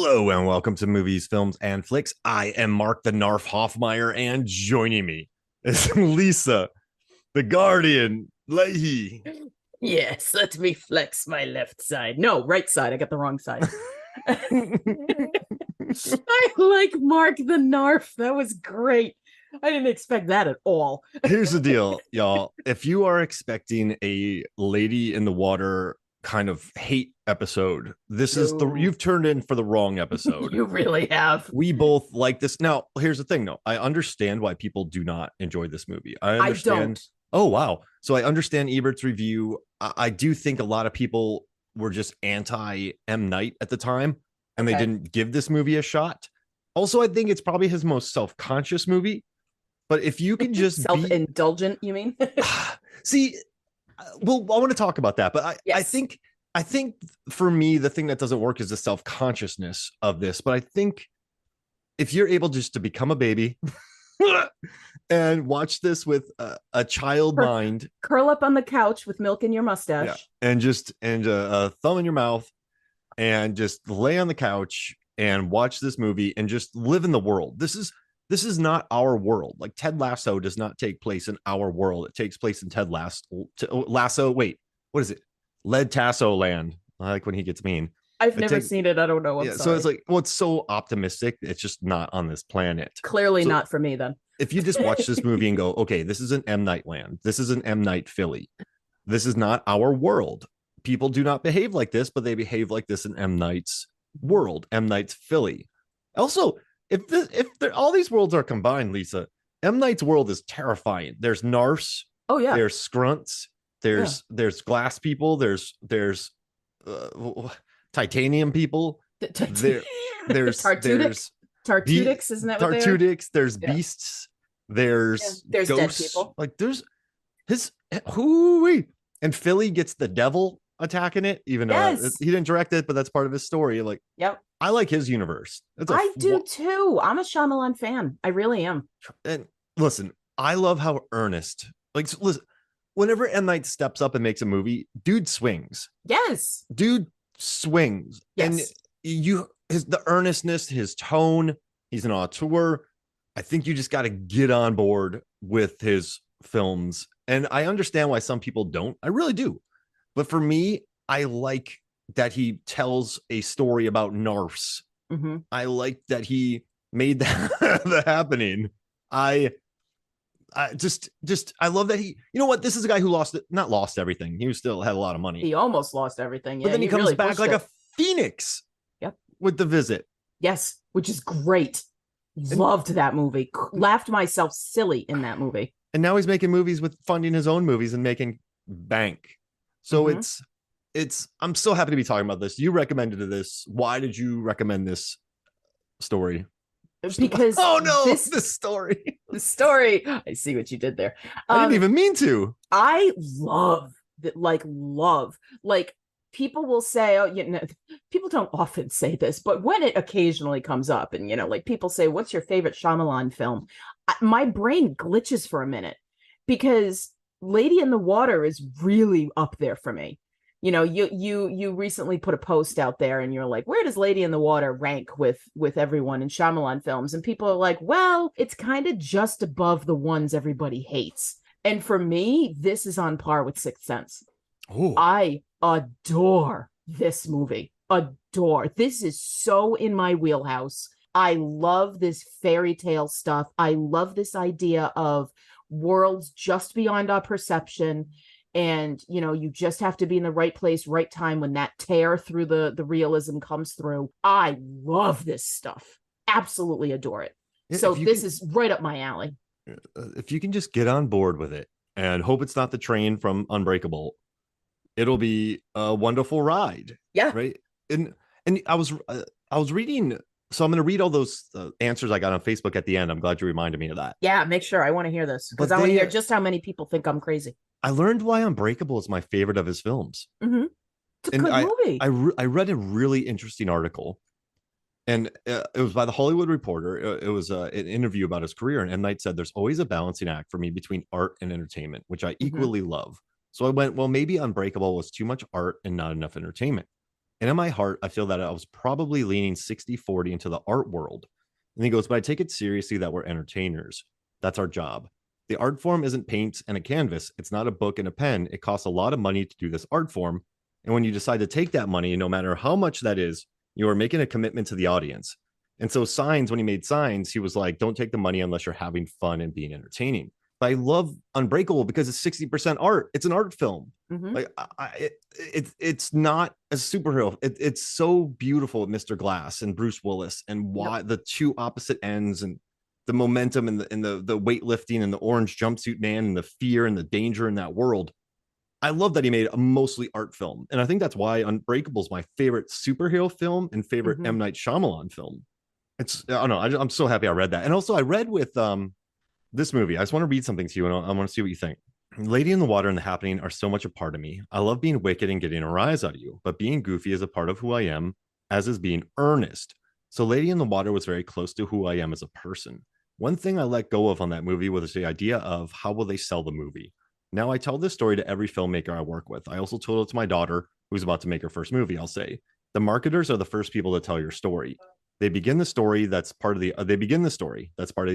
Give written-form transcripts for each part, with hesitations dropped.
Hello and welcome to Movies, Films, and Flicks. I am Mark the Narf Hoffmeyer, and joining me is Lisa, the Guardian Leahy. Yes, let me flex my left side. No, right side. I got the wrong side. I like Mark the Narf. That was great. I didn't expect that at all. Here's the deal, y'all. If you are expecting a lady in the water kind of hate episode, this is you've turned in for the wrong episode. You really have. We both like this. Now, here's the thing, though. I understand why people do not enjoy this movie. I understand. I don't. Oh, wow. So I understand Ebert's review. I do think a lot of people were just anti M. Night at the time, and they didn't give this movie a shot. Also, I think it's probably his most self-conscious movie. But if you can just self-indulgent, you mean? See, well, I want to talk about that, but I think for me, the thing that doesn't work is the self-consciousness of this. But I think if you're able just to become a baby and watch this with a child mind, curl up on the couch with milk in your mustache, and a thumb in your mouth, and just lay on the couch and watch this movie and just live in the world. This is not our world. Like Ted Lasso does not take place in our world. It takes place in Ted Lasso. Wait, what is it? Led Tasso land. I like when he gets mean. I've never seen it. I don't know. So it's like, well, it's so optimistic. It's just not on this planet. Clearly not for me then. If you just watch this movie and go, okay, this is an M. Night land. This is an M. Night Philly. This is not our world. People do not behave like this, but they behave like this in M. Night's world. M. Night's Philly. Also, if all these worlds are combined, Lisa, M. Night's world is terrifying. There's Narfs. Oh yeah. There's Scrunts. There's glass people. There's titanium people. There's Tartutics, isn't that what Tartutics? There's beasts. There's ghosts. Dead people. Like there's and Philly gets the devil attacking it, even though he didn't direct it, but that's part of his story. Like, I like his universe. I do too. I'm a Shyamalan fan. I really am. And listen, I love how earnest. Like, listen, whenever M. Night steps up and makes a movie, dude swings. Yes, dude swings. Yes. And the earnestness, his tone. He's an auteur. I think you just got to get on board with his films. And I understand why some people don't. I really do. But for me, I like that he tells a story about Narfs. Mm-hmm. I like that he made that the happening. I just I love that he, you know what, this is a guy who not lost everything. He still had a lot of money. He almost lost everything. But then he comes really back like a phoenix. Yep. With The Visit. Yes, which is great. Loved that movie. Laughed myself silly in that movie. And now he's making movies with funding his own movies and making bank. So I'm so happy to be talking about this. You recommended this. Why did you recommend this story? Because this story. The story. I see what you did there. I didn't even mean to. I love that. Like people will say, oh, people don't often say this, but when it occasionally comes up, and like people say, "What's your favorite Shyamalan film?" My brain glitches for a minute because Lady in the Water is really up there for me. You recently put a post out there and you're like, where does Lady in the Water rank with everyone in Shyamalan films? And people are like, well, it's kind of just above the ones everybody hates. And for me, this is on par with Sixth Sense. Ooh. I adore this movie. Adore. This is so in my wheelhouse. I love this fairy tale stuff. I love this idea of worlds just beyond our perception. And, you just have to be in the right place, right time when that tear through the realism comes through. I love this stuff. Absolutely adore it. So this is right up my alley. If you can just get on board with it and hope it's not the train from Unbreakable, it'll be a wonderful ride. Yeah. Right. And I was reading. So I'm going to read all those answers I got on Facebook at the end. I'm glad you reminded me of that. Yeah, make sure. I want to hear this because I want to hear just how many people think I'm crazy. I learned why Unbreakable is my favorite of his films. Mm-hmm. It's a good movie. I read a really interesting article, and it was by the Hollywood Reporter. It was an interview about his career, and M. Night said, "There's always a balancing act for me between art and entertainment, which I equally love." So I went, well, maybe Unbreakable was too much art and not enough entertainment. And in my heart, I feel that I was probably leaning 60-40 into the art world. And he goes, but I take it seriously that we're entertainers. That's our job. The art form isn't paint and a canvas. It's not a book and a pen. It costs a lot of money to do this art form. And when you decide to take that money, no matter how much that is, you are making a commitment to the audience. And so Signs, when he made Signs, he was like, don't take the money unless you're having fun and being entertaining. But I love Unbreakable because it's 60% art. It's an art film. Like it's not a superhero. It's so beautiful with Mr. Glass and Bruce Willis and why the two opposite ends and the momentum and the weightlifting and the orange jumpsuit man and the fear and the danger in that world. I love that he made a mostly art film. And I think that's why Unbreakable is my favorite superhero film and favorite M. Night Shyamalan film. It's, I don't know. I'm so happy I read that. And also I read with this movie. I just want to read something to you and I want to see what you think. Lady in the Water and The Happening are so much a part of me. I love being wicked and getting a rise out of you, but being goofy is a part of who I am, as is being earnest. So Lady in the Water was very close to who I am as a person. One thing I let go of on that movie was the idea of how will they sell the movie. Now I tell this story to every filmmaker I work with. I also told it to my daughter, who's about to make her first movie. I'll say, the marketers are the first people to tell your story. They begin the story that's part of the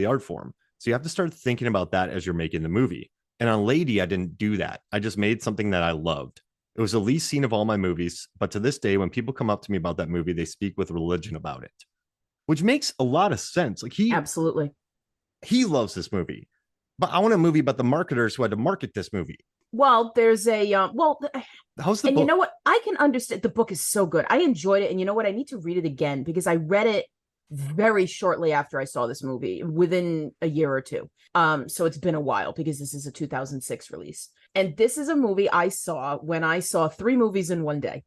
art form. So you have to start thinking about that as you're making the movie. And on Lady, I didn't do that. I just made something that I loved. It was the least seen of all my movies, but to this day, when people come up to me about that movie, they speak with religion about it, which makes a lot of sense. Like he loves this movie, but I want a movie about the marketers who had to market this movie. Well, there's a how's the and book? You know what? I can understand. The book is so good. I enjoyed it, and you know what? I need to read it again because I read it very shortly after I saw this movie, within a year or two. So it's been a while because this is a 2006 release. And this is a movie I saw when I saw 3 movies in one day.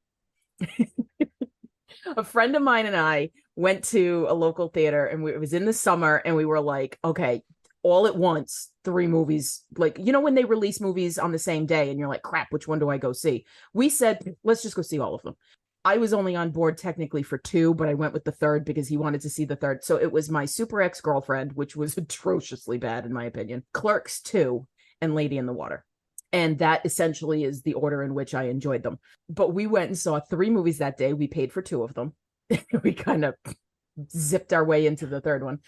A friend of mine and I went to a local theater, and it was in the summer, and we were like, okay, all at once, 3 movies. Like, you know, when they release movies on the same day and you're like, crap, which one do I go see? We said, let's just go see all of them. I was only on board technically for 2, but I went with the third because he wanted to see the third. So it was my Super Ex-Girlfriend, which was atrociously bad in my opinion, Clerks 2, and Lady in the Water. And that essentially is the order in which I enjoyed them. But we went and saw 3 movies that day. We paid for 2 of them. We kind of zipped our way into the third one.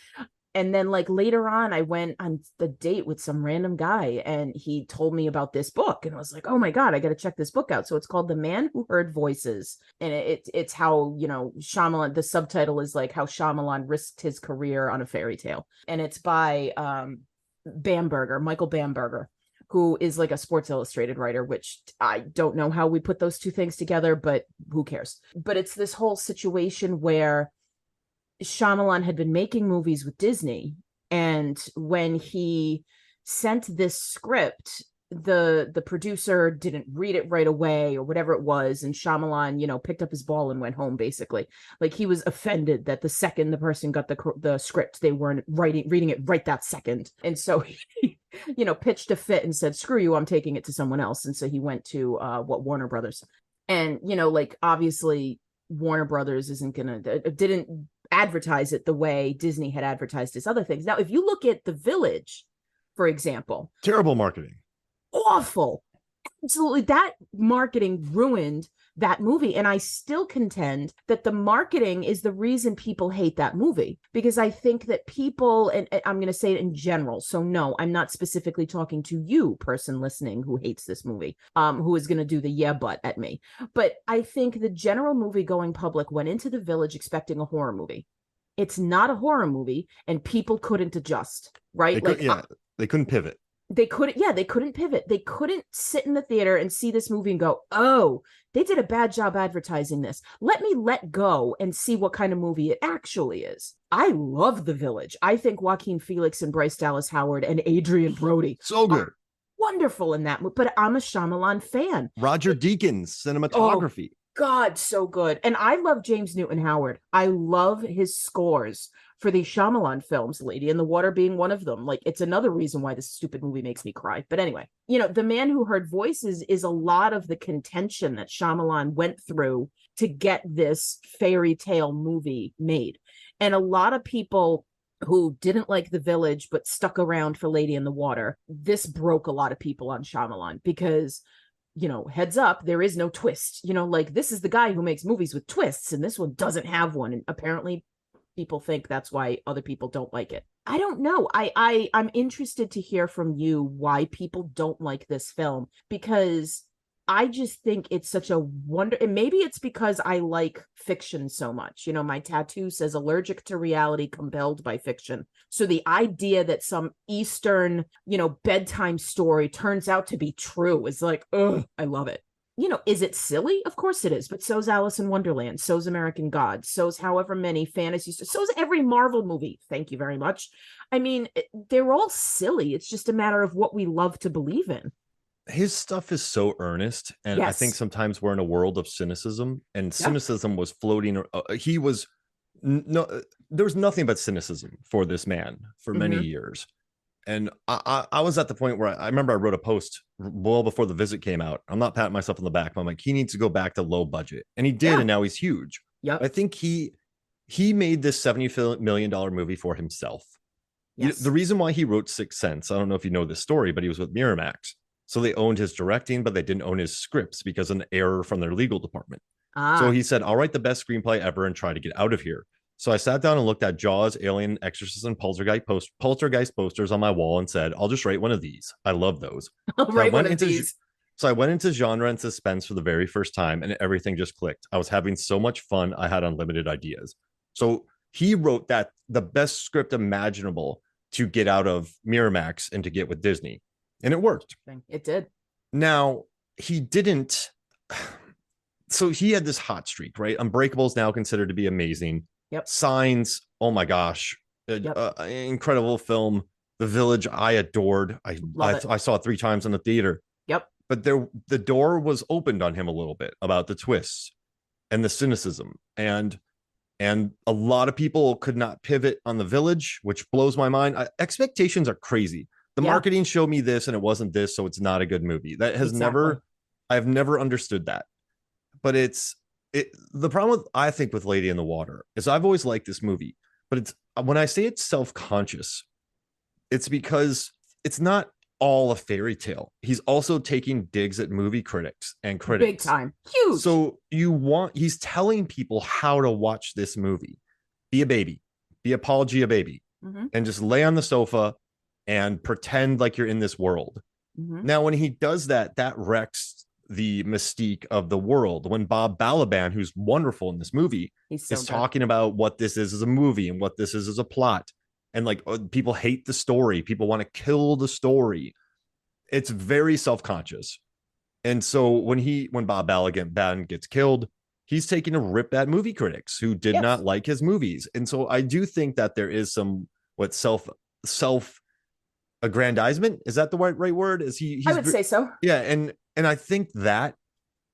And then like later on, I went on the date with some random guy and he told me about this book. And I was like, oh my God, I got to check this book out. So it's called The Man Who Heard Voices. And it's how, you know, Shyamalan, the subtitle is like how Shyamalan risked his career on a fairy tale. And it's by Michael Bamberger, who is like a Sports Illustrated writer, which I don't know how we put those 2 things together, but who cares? But it's this whole situation where Shyamalan had been making movies with Disney, and when he sent this script, the producer didn't read it right away or whatever it was, and Shyamalan, you know, picked up his ball and went home. Basically, like he was offended that the second the person got the script, they weren't reading it right that second, and so he, you know, pitched a fit and said, "Screw you, I'm taking it to someone else." And so he went to Warner Brothers, and you know, like obviously Warner Brothers didn't advertise it the way Disney had advertised his other things. Now, if you look at The Village, for example, terrible marketing, awful, absolutely, that marketing ruined that movie. And I still contend that the marketing is the reason people hate that movie, because I think that people, and I'm going to say it in general, so no, I'm not specifically talking to you, person listening who hates this movie, who is going to do the yeah but at me, but I think the general movie going public went into The Village expecting a horror movie. It's not a horror movie, and people couldn't adjust, right? They couldn't pivot. They couldn't pivot. They couldn't sit in the theater and see this movie and go, oh, they did a bad job advertising this. Let me let go and see what kind of movie it actually is. I love The Village. I think Joaquin Phoenix and Bryce Dallas Howard and Adrian Brody so good, wonderful in that movie. But I'm a Shyamalan fan. Roger Deakins cinematography. Oh, God, so good. And I love James Newton Howard. I love his scores for these Shyamalan films, Lady in the Water being one of them. Like, it's another reason why this stupid movie makes me cry. But anyway, you know, The Man Who Heard Voices is a lot of the contention that Shyamalan went through to get this fairy tale movie made. And a lot of people who didn't like The Village but stuck around for Lady in the Water, this broke a lot of people on Shyamalan, because heads up, there is no twist. Like, this is the guy who makes movies with twists, and this one doesn't have one. And apparently people think that's why other people don't like it. I don't know. I'm interested to hear from you why people don't like this film, because I just think it's such a wonder. And maybe it's because I like fiction so much. My tattoo says allergic to reality, compelled by fiction. So the idea that some Eastern, bedtime story turns out to be true is like, ugh, I love it. Is it silly? Of course it is. But so's Alice in Wonderland. So's American Gods. So's however many fantasies. So's every Marvel movie. Thank you very much. I mean, they're all silly. It's just a matter of what we love to believe in. His stuff is so earnest, and I think sometimes we're in a world of cynicism, and cynicism was floating. He was there was nothing but cynicism for this man for many years, and I was at the point where I remember I wrote a post well before the visit came out. I'm not patting myself on the back, but I'm like, he needs to go back to low budget, and he did, and now he's huge. Yeah, I think he made this $70 million movie for himself. Yes. The reason why he wrote Sixth Sense, I don't know if you know this story, but he was with Miramax. So they owned his directing, but they didn't own his scripts because of an error from their legal department. So he said, I'll write the best screenplay ever and try to get out of here. So I sat down and looked at Jaws, Alien, Exorcist, and Poltergeist posters on my wall and said, I'll just write one of these. I love those. I'll write one of these. So I went into genre and suspense for the very first time, and everything just clicked. I was having so much fun. I had unlimited ideas. So he wrote the best script imaginable to get out of Miramax and to get with Disney. And it worked. It did. Now, he didn't. So he had this hot streak, right? Unbreakable is now considered to be amazing. Yep. Signs, oh my gosh. Incredible film. The Village, I adored. I saw it 3 times in the theater. Yep. But the door was opened on him a little bit about the twists and the cynicism. And a lot of people could not pivot on The Village, which blows my mind. Expectations are crazy. The marketing showed me this and it wasn't this, so it's not a good movie. That has I've never understood that. But the problem I think with Lady in the Water is I've always liked this movie, but it's when I say it's self-conscious, it's because it's not all a fairy tale. He's also taking digs at movie critics and critics. Big time. Huge. So he's telling people how to watch this movie. Be a baby. Be a Paul Giamatti. And just lay on the sofa and pretend like you're in this world. Now, when he does that wrecks the mystique of the world. When Bob Balaban, who's wonderful in this movie, is talking about what this is as a movie and what this is as a plot, and like people hate the story, people want to kill the story. It's very self-conscious. And so when Bob Balaban gets killed, he's taking a rip at movie critics who did not like his movies. And so I do think that there is some self aggrandizement. Is that the right word? I would say so. Yeah. And I think that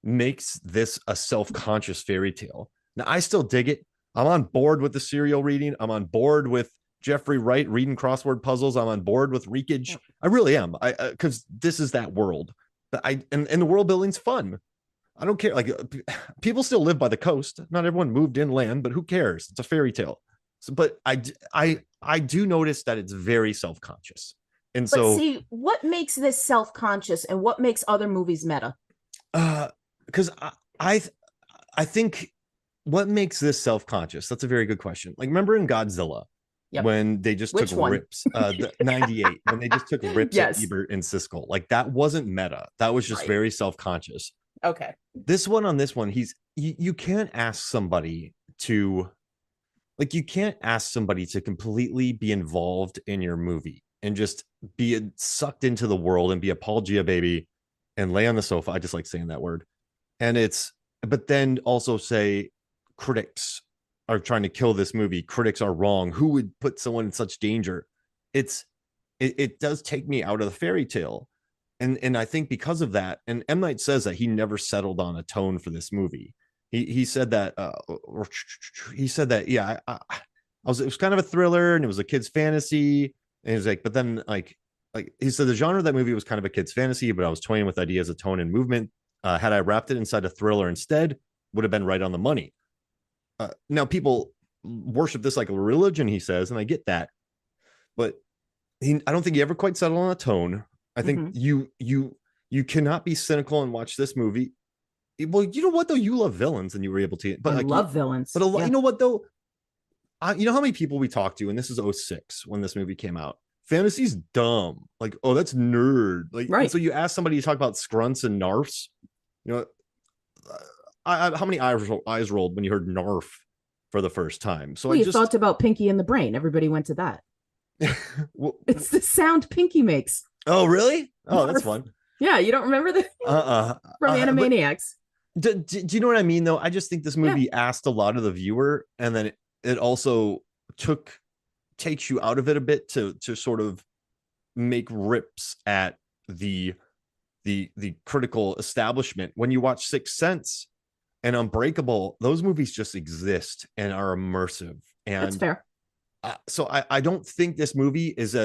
makes this a self-conscious fairy tale. Now, I still dig it. I'm on board with the serial reading. I'm on board with Jeffrey Wright reading crossword puzzles. I'm on board with Reekage. I really am. Because this is that world. And the world building's fun. I don't care. Like, people still live by the coast. Not everyone moved inland, but who cares? It's a fairy tale. So, but I do notice that it's very self-conscious. And so, see, what makes this self-conscious and what makes other movies meta? Because I think what makes this self-conscious, that's a very good question. Like, remember in Godzilla, when they just took rips, the 98, when they just took rips at Ebert and Siskel, like that wasn't meta. That was just very self-conscious. Okay. This one, you can't ask somebody to, like, you can't ask somebody to completely be involved in your movie and just be sucked into the world and be a Paul Giamatti and lay on the sofa. I just like saying that word. But then also say critics are trying to kill this movie. Critics are wrong. Who would put someone in such danger? It does take me out of the fairy tale. And I think because of that, and M. Night says that he never settled on a tone for this movie. He said that, it was kind of a thriller and it was a kid's fantasy. And he's like, but then like he said, the genre of that movie was kind of a kid's fantasy, but I was toying with ideas of tone and movement. Had I wrapped it inside a thriller instead, would have been right on the money. Now people worship this like a religion, he says, and I get that, but I don't think he ever quite settled on a tone. I think you You cannot be cynical and watch this movie. Well, you know what though? You love villains, and you were able to. But I like, love villains. But you know what though? You know how many people we talked to, and this is '06 when this movie came out. Fantasy's dumb. Like, oh, that's nerd. Like, right. And so you ask somebody to talk about Scrunts and Narfs. You know, how many eyes rolled when you heard Narf for the first time? So you thought about Pinky and the Brain. Everybody went to that. Well, it's the sound Pinky makes. Oh, really? Oh, Narf. That's fun. Yeah, you don't remember that? From Animaniacs. Do you know what I mean, though? I just think this movie asked a lot of the viewer, and then it also takes you out of it a bit to sort of make rips at the critical establishment. When you watch Sixth Sense and Unbreakable, those movies just exist and are immersive. And that's fair. So I don't think this movie is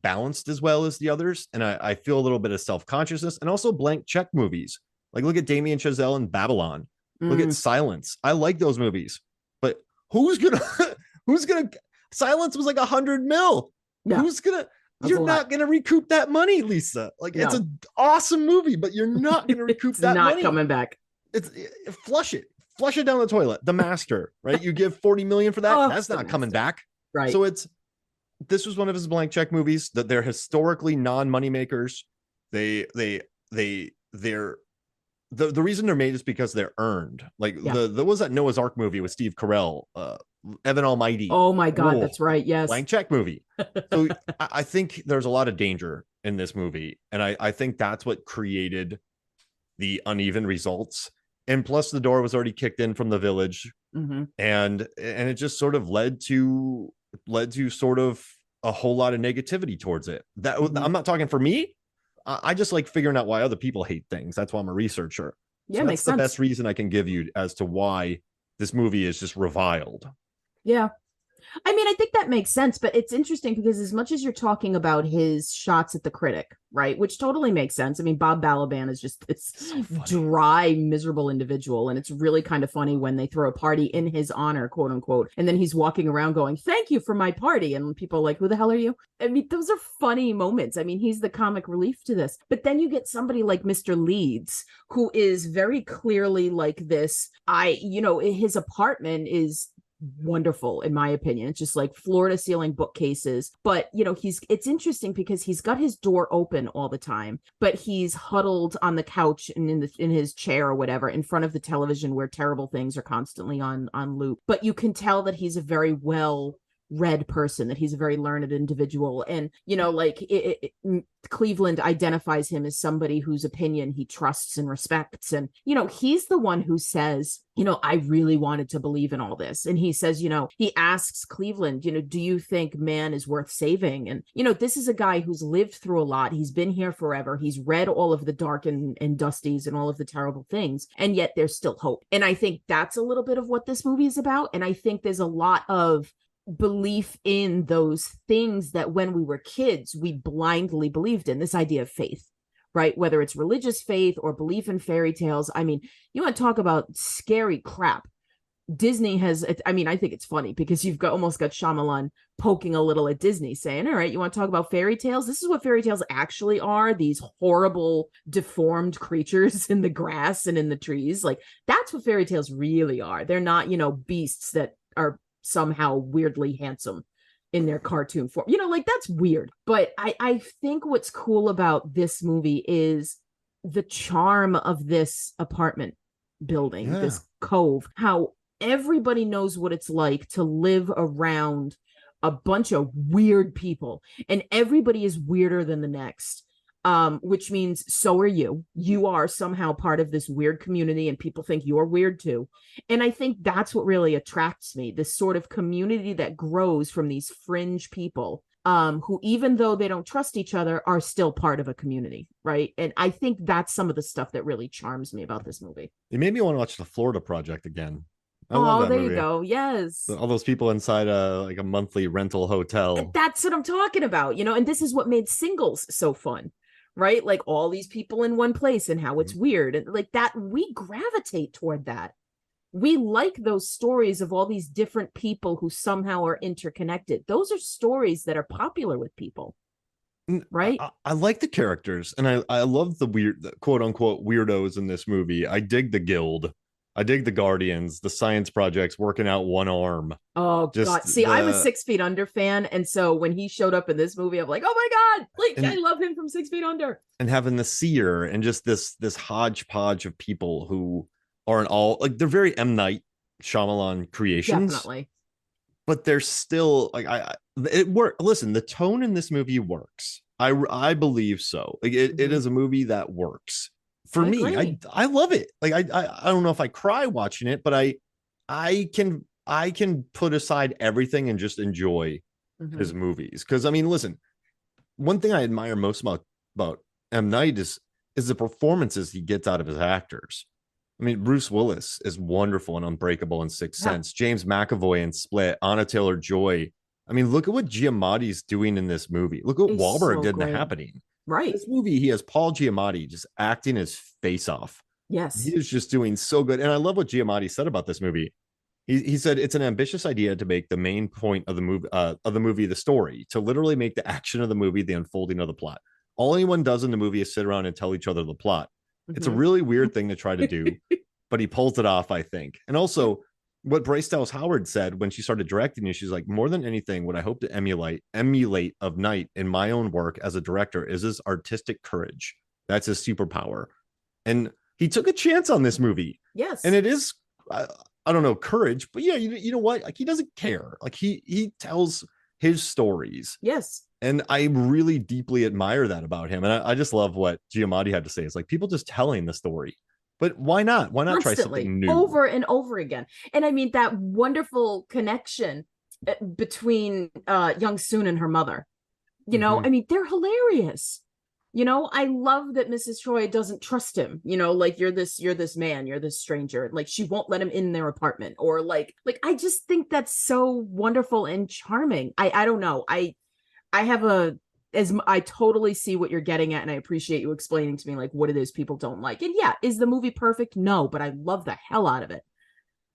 balanced as well as the others, and I feel a little bit of self-consciousness. And also blank check movies, like look at Damien Chazelle and Balaban. Look at Silence. I like those movies, but who's gonna Silence was like 100 mil. Yeah. You're not gonna recoup that money, Lisa. Like, it's an awesome movie, but you're not gonna recoup that money. Not coming back. Flush it down the toilet. The Master, right? You give 40 million for that. That's not coming back. Right. So this was one of his blank check movies that they're historically non-money makers. They're the reason they're made is because they're earned. Like there was that Noah's Ark movie with Steve Carell, Evan Almighty. Oh my God, that's right. Yes. Blank check movie. So I think there's a lot of danger in this movie. And I think that's what created the uneven results. And plus the door was already kicked in from the village. Mm-hmm. And it just sort of led to sort of a whole lot of negativity towards it. That I'm not talking for me. I just like figuring out why other people hate things. That's why I'm a researcher. Yeah, so makes sense. That's the best reason I can give you as to why this movie is just reviled. Yeah. I mean, I think that makes sense, but it's interesting because as much as you're talking about his shots at the critic, right, which totally makes sense. I mean, Bob Balaban is just this dry, miserable individual, and it's really kind of funny when they throw a party in his honor, quote unquote, and then he's walking around going, "Thank you for my party," and people are like, "Who the hell are you?" I mean, those are funny moments. I mean, he's the comic relief to this. But then you get somebody like Mr. Leeds, who is very clearly like this. His apartment is wonderful in my opinion. It's just like floor to ceiling bookcases, but it's interesting because he's got his door open all the time, but he's huddled on the couch and in his chair or whatever in front of the television where terrible things are constantly on loop. But you can tell that he's a very well read person, that he's a very learned individual, and Cleveland identifies him as somebody whose opinion he trusts and respects, and he's the one who says, I really wanted to believe in all this, and he says, he asks Cleveland, do you think man is worth saving? And this is a guy who's lived through a lot. He's been here forever. He's read all of the dark and dusties and all of the terrible things, and yet there's still hope. And I think that's a little bit of what this movie is about, and I think there's a lot of belief in those things that when we were kids we blindly believed in, this idea of faith, right? Whether it's religious faith or belief in fairy tales. I mean, you want to talk about scary crap. Disney has, I mean, I think it's funny because you've almost got Shyamalan poking a little at Disney saying, all right, you want to talk about fairy tales? This is what fairy tales actually are. These horrible, deformed creatures in the grass and in the trees. Like, that's what fairy tales really are. They're not, beasts that are somehow weirdly handsome in their cartoon form. That's weird. But I think what's cool about this movie is the charm of this apartment building, this cove, how everybody knows what it's like to live around a bunch of weird people, and everybody is weirder than the next. Which means so are you. You are somehow part of this weird community, and people think you're weird too. And I think that's what really attracts me, this sort of community that grows from these fringe people, who, even though they don't trust each other, are still part of a community, right? And I think that's some of the stuff that really charms me about this movie. It made me want to watch The Florida Project again. I love that movie. You go. Yes. All those people inside a monthly rental hotel. That's what I'm talking about, and this is what made Singles so fun. Right? Like all these people in one place and how it's weird. And like that, we gravitate toward that. We like those stories of all these different people who somehow are interconnected. Those are stories that are popular with people. right? I like the characters, and I love the quote unquote weirdos in this movie. I dig the guild. I dig the Guardians, the science projects working out one arm. Oh Just God. See, I'm a the 6 Feet Under fan. And so when he showed up in this movie, I'm like, oh my God, like I and love him from 6 Feet Under. and having the seer and just this hodgepodge of people who aren't all like they're very M. Night Shyamalan creations, Definitely. but they're still like it work. Listen, the tone in this movie works. I believe so. Like it is a movie that works for I me. agree. I love it. Like I don't know if I cry watching it, but I can put aside everything and just enjoy his movies. Because I mean, listen, one thing I admire most about M. Night is the performances he gets out of his actors. I mean, Bruce Willis is wonderful and Unbreakable in Sixth Yeah. Sense. James McAvoy in Split. Anna Taylor-Joy. I mean, look at what Giamatti's doing in this movie. Look what He's Wahlberg so did in The great. Happening. Right. This movie, he has Paul Giamatti just acting his face off. He Yes. is just doing so good. And I love what Giamatti said about this movie. He said it's an ambitious idea to make the main point of the movie the story, to literally make the action of the movie the unfolding of the plot. All anyone does in the movie is sit around and tell each other the plot. It's a really weird thing to try to do, but he pulls it off, I think. And also, what Bryce Dallas Howard said when she started directing it, she's like, more than anything, what I hope to emulate of Night in my own work as a director is his artistic courage. That's his superpower. And he took a chance on this movie. Yes. And it is, I don't know, courage, but yeah, you know what? Like he doesn't care. Like he tells his stories. Yes. And I really deeply admire that about him. And I just love what Giamatti had to say. It's like people just telling the story. But why not? Why not try something new? Over and over again. And I mean, that wonderful connection between young Soon and her mother. You know, I mean, they're hilarious. You know, I love that Mrs. Troy doesn't trust him. You know, like you're this man, you're this stranger. Like she won't let him in their apartment. Or like I just think that's so wonderful and charming. I don't know. I have I totally see what you're getting at, and I appreciate you explaining to me like what it is people don't like. And yeah, is the movie perfect? No, but I love the hell out of it.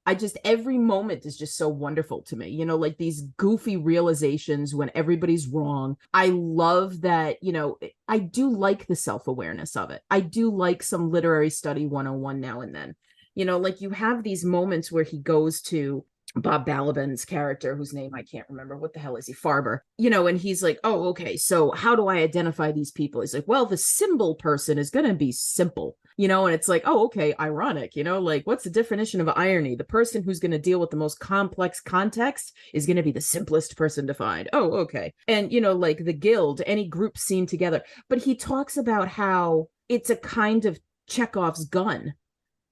I just every moment is just so wonderful to me. You know, like these goofy realizations when everybody's wrong. I love that, you know, I do like the self-awareness of it. I do like some literary study 101 now and then. You know, like you have these moments where he goes to Bob Balaban's character, whose name I can't remember. What the hell is he? Farber. You know, and he's like, oh, okay, so how do I identify these people? He's like, well, the symbol person is going to be simple, you know, and it's like, oh, okay, ironic, you know, like what's the definition of irony? The person who's going to deal with the most complex context is going to be the simplest person to find. Oh, okay. And, you know, like the guild, any group seen together. But he talks about how it's a kind of Chekhov's gun,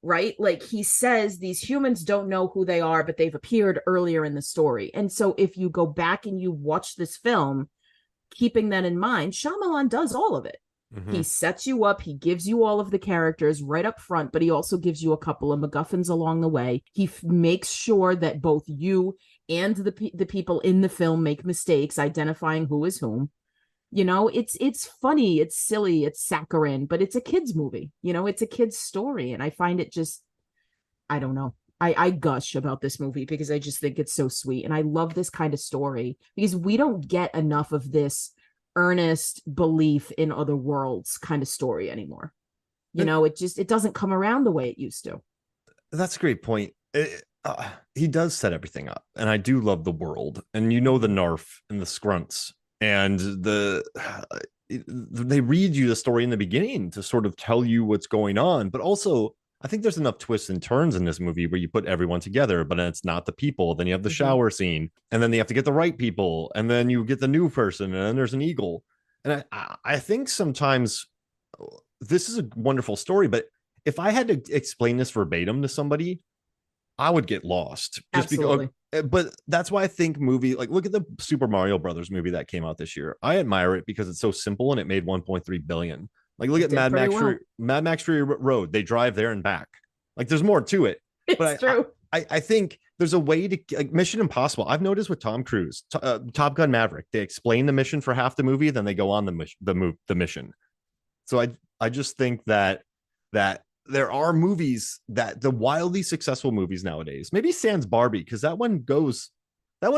right? Like he says these humans don't know who they are, but they've appeared earlier in the story. And so if you go back and you watch this film, keeping that in mind, Shyamalan does all of it. He sets you up, he gives you all of the characters right up front, but he also gives you a couple of MacGuffins along the way. He makes sure that both you and the people in the film make mistakes identifying who is whom. You know, it's funny, it's silly, it's saccharine, but it's a kid's movie. You know, it's a kid's story. And I find it just, I don't know. I gush about this movie because I just think it's so sweet. And I love this kind of story because we don't get enough of this earnest belief in other worlds kind of story anymore. You know, it doesn't come around the way it used to. That's a great point. He does set everything up. And I do love the world. And you know the Narf and the Scrunts. And they read you the story in the beginning to sort of tell you what's going on, but also I think there's enough twists and turns in this movie where you put everyone together, but it's not the people. Then you have the shower scene, and then they have to get the right people, and then you get the new person, and then there's an eagle. And I think sometimes this is a wonderful story, but if I had to explain this verbatim to somebody, I would get lost. Just because, but that's why I think like look at the Super Mario Brothers movie that came out this year. I admire it because it's so simple and it made 1.3 billion. Like look at Mad Max Fury Road. They drive there and back. Like there's more to it. It's true. I think there's a way to like Mission Impossible. I've noticed with Tom Cruise, Top Gun Maverick, they explain the mission for half the movie, then they go on the mission. So I just think that there are movies that the wildly successful movies nowadays, maybe sans Barbie, because that one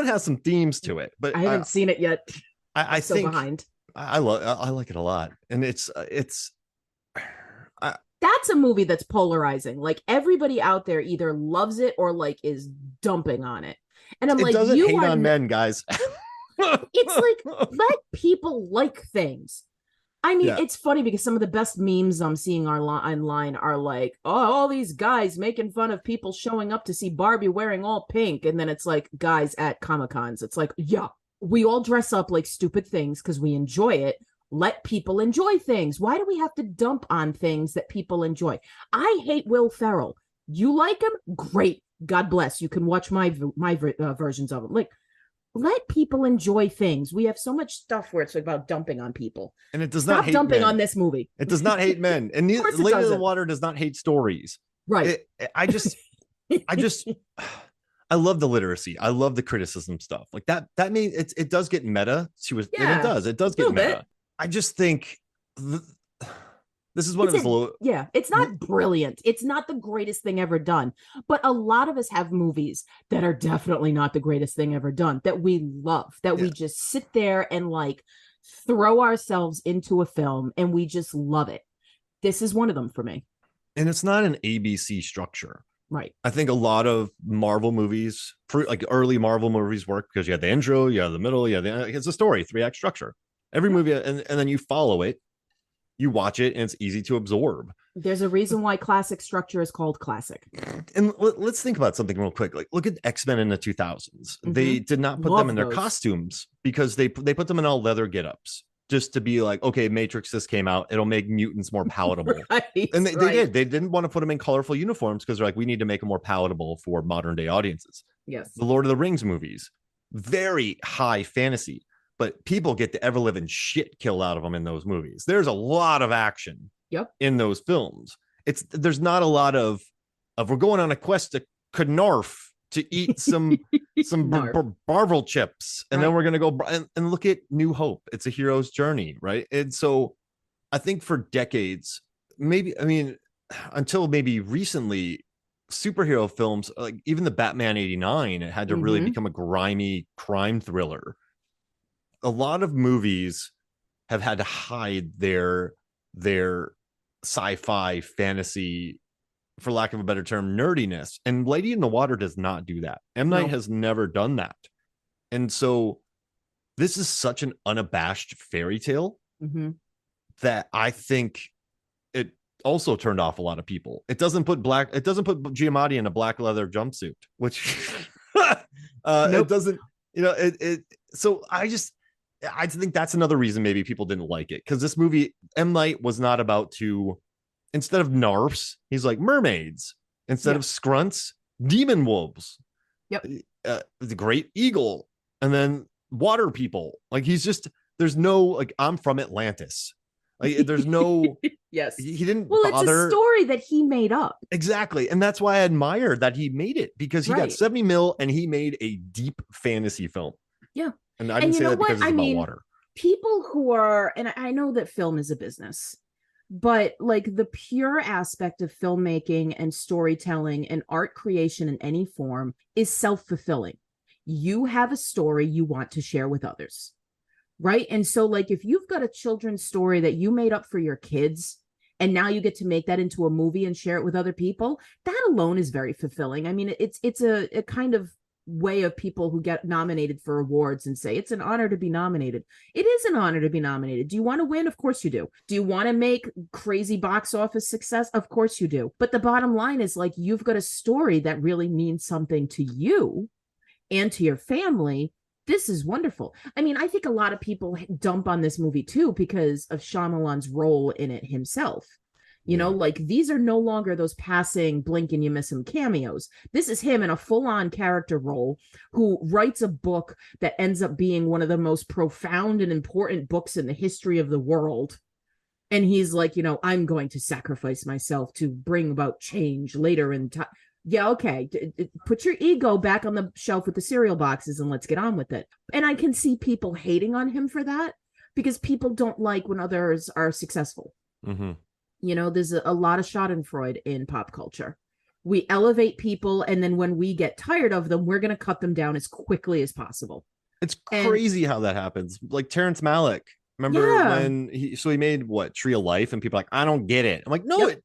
has some themes to it. But I haven't seen it yet. I think behind. I like it a lot, and that's a movie that's polarizing. Like everybody out there either loves it or like is dumping on it. And I'm it like, doesn't you hate are on men, guys. it's like let people like things. I mean, Yeah. it's funny because some of the best memes I'm seeing online are like, oh, all these guys making fun of people showing up to see Barbie wearing all pink. And then it's like guys at Comic-Cons. It's like, yeah, we all dress up like stupid things because we enjoy it. Let people enjoy things. Why do we have to dump on things that people enjoy? I hate Will Ferrell. You like him? Great. God bless. You can watch my versions of him. Like, let people enjoy things. We have so much stuff where it's about dumping on people. And it does Stop not hate dumping men. on this movie. It does not hate men. And Lady in the Water does not hate stories. Right. I love the literacy. I love the criticism stuff. Like that means it does get meta. And it does get meta. Bit. I just think this is one of his it's not brilliant. It's not the greatest thing ever done. But a lot of us have movies that are definitely not the greatest thing ever done that we love, that we just sit there and like throw ourselves into a film and we just love it. This is one of them for me. And it's not an ABC structure. Right. I think a lot of Marvel movies, like early Marvel movies, work because you have the intro, you have the middle, it's a story, 3-act structure. Every movie, and then you follow it, you watch it, and it's easy to absorb. There's a reason why classic structure is called classic. And let's think about something real quick. Like, look at X-Men in the 2000s. Mm-hmm. They did not put them in their costumes because they put them in all leather get-ups just to be like, okay, Matrix just came out. It'll make mutants more palatable. Right, and they did. They didn't want to put them in colorful uniforms because they're like, we need to make them more palatable for modern day audiences. Yes. The Lord of the Rings movies, very high fantasy. But people get the ever-living shit killed out of them in those movies. There's a lot of action in those films. There's not a lot of we're going on a quest to Narf to eat some Barvel chips, and then we're gonna go and look at New Hope. It's a hero's journey, right? And so I think for decades, until maybe recently, superhero films, like even the Batman '89, it had to really become a grimy crime thriller. A lot of movies have had to hide their sci-fi fantasy, for lack of a better term, nerdiness. And Lady in the Water does not do that. M. Night has never done that. And so this is such an unabashed fairy tale that I think it also turned off a lot of people. It doesn't put Giamatti in a black leather jumpsuit, which it doesn't, so I think that's another reason maybe people didn't like it, because this movie, M. Night was not about to, instead of Narfs, he's like mermaids. Instead of Scrunts, demon wolves. Yep. The great eagle, and then water people. Like there's no, like, I'm from Atlantis. Like there's no, yes. He didn't bother. It's a story that he made up. Exactly. And that's why I admire that he made it, because he got 70 mil and he made a deep fantasy film. Yeah. And I didn't say that because it's about water. People who are, and I know that film is a business, but like the pure aspect of filmmaking and storytelling and art creation in any form is self-fulfilling. You have a story you want to share with others, right? And so like if you've got a children's story that you made up for your kids, and now you get to make that into a movie and share it with other people, that alone is very fulfilling. I mean, it's a kind of way of people who get nominated for awards and say it's an honor to be nominated. It is an honor to be nominated. Do you want to win? Of course you do. Do you want to make crazy box office success? Of course you do. But the bottom line is, like, you've got a story that really means something to you and to your family. This is wonderful. I mean, I think a lot of people dump on this movie too because of Shyamalan's role in it himself. You know, like, these are no longer those passing blink and you miss him cameos. This is him in a full-on character role who writes a book that ends up being one of the most profound and important books in the history of the world. And he's like, I'm going to sacrifice myself to bring about change later in time. Yeah, okay. Put your ego back on the shelf with the cereal boxes and let's get on with it. And I can see people hating on him for that because people don't like when others are successful. Mm-hmm. There's a lot of schadenfreude in pop culture. We elevate people, and then when we get tired of them, we're going to cut them down as quickly as possible. It's crazy how that happens. Like Terrence Malick Remember Yeah. when he made what, Tree of Life, and people are like, I don't get it. I'm like, no, Yep.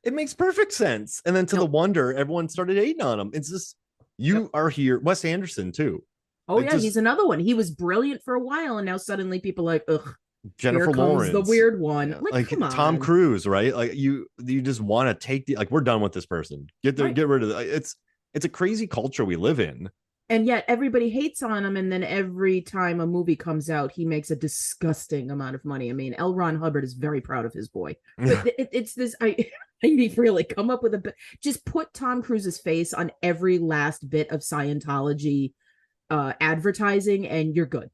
it makes perfect sense. And then to the Nope. wonder, everyone started hating on him. It's just, Yep. you are here. Wes Anderson too. Oh It yeah, he's just another one. He was brilliant for a while, and now suddenly people are like, ugh, here Jennifer comes the Lawrence, weird one. yeah, Like, like come Tom on. Cruise, right? Like you just want to take the, like, we're done with this person. Right. Get rid of it. It's a crazy culture we live in. And yet everybody hates on him, and then every time a movie comes out, he makes a disgusting amount of money. I mean, L. Ron Hubbard is very proud of his boy, but it's this. I need to really come up with just put Tom Cruise's face on every last bit of Scientology advertising, and you're good.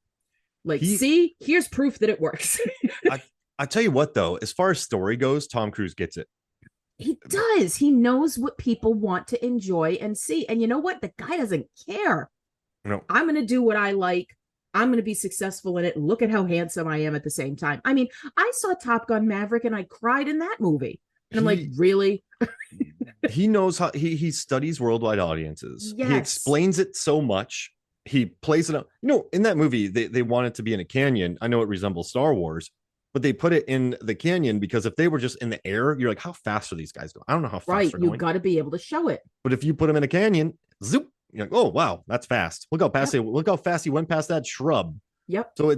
Like, see, here's proof that it works. I tell you what, though, as far as story goes, Tom Cruise gets it. He does. He knows what people want to enjoy and see. And you know what? The guy doesn't care. No. I'm going to do what I like. I'm going to be successful in it. Look at how handsome I am at the same time. I mean, I saw Top Gun Maverick and I cried in that movie. And I'm like, really? He knows how he studies worldwide audiences. Yes. He explains it so much. He plays it out. You know, in that movie, they want it to be in a canyon. I know it resembles Star Wars, but they put it in the canyon because if they were just in the air, you're like, how fast are these guys going? I don't know how fast right. they're You've going. got to be able to show it. But if you put them in a canyon, zoop, you're like, oh wow, that's fast. Look how fast look how fast he went past that shrub. Yep. So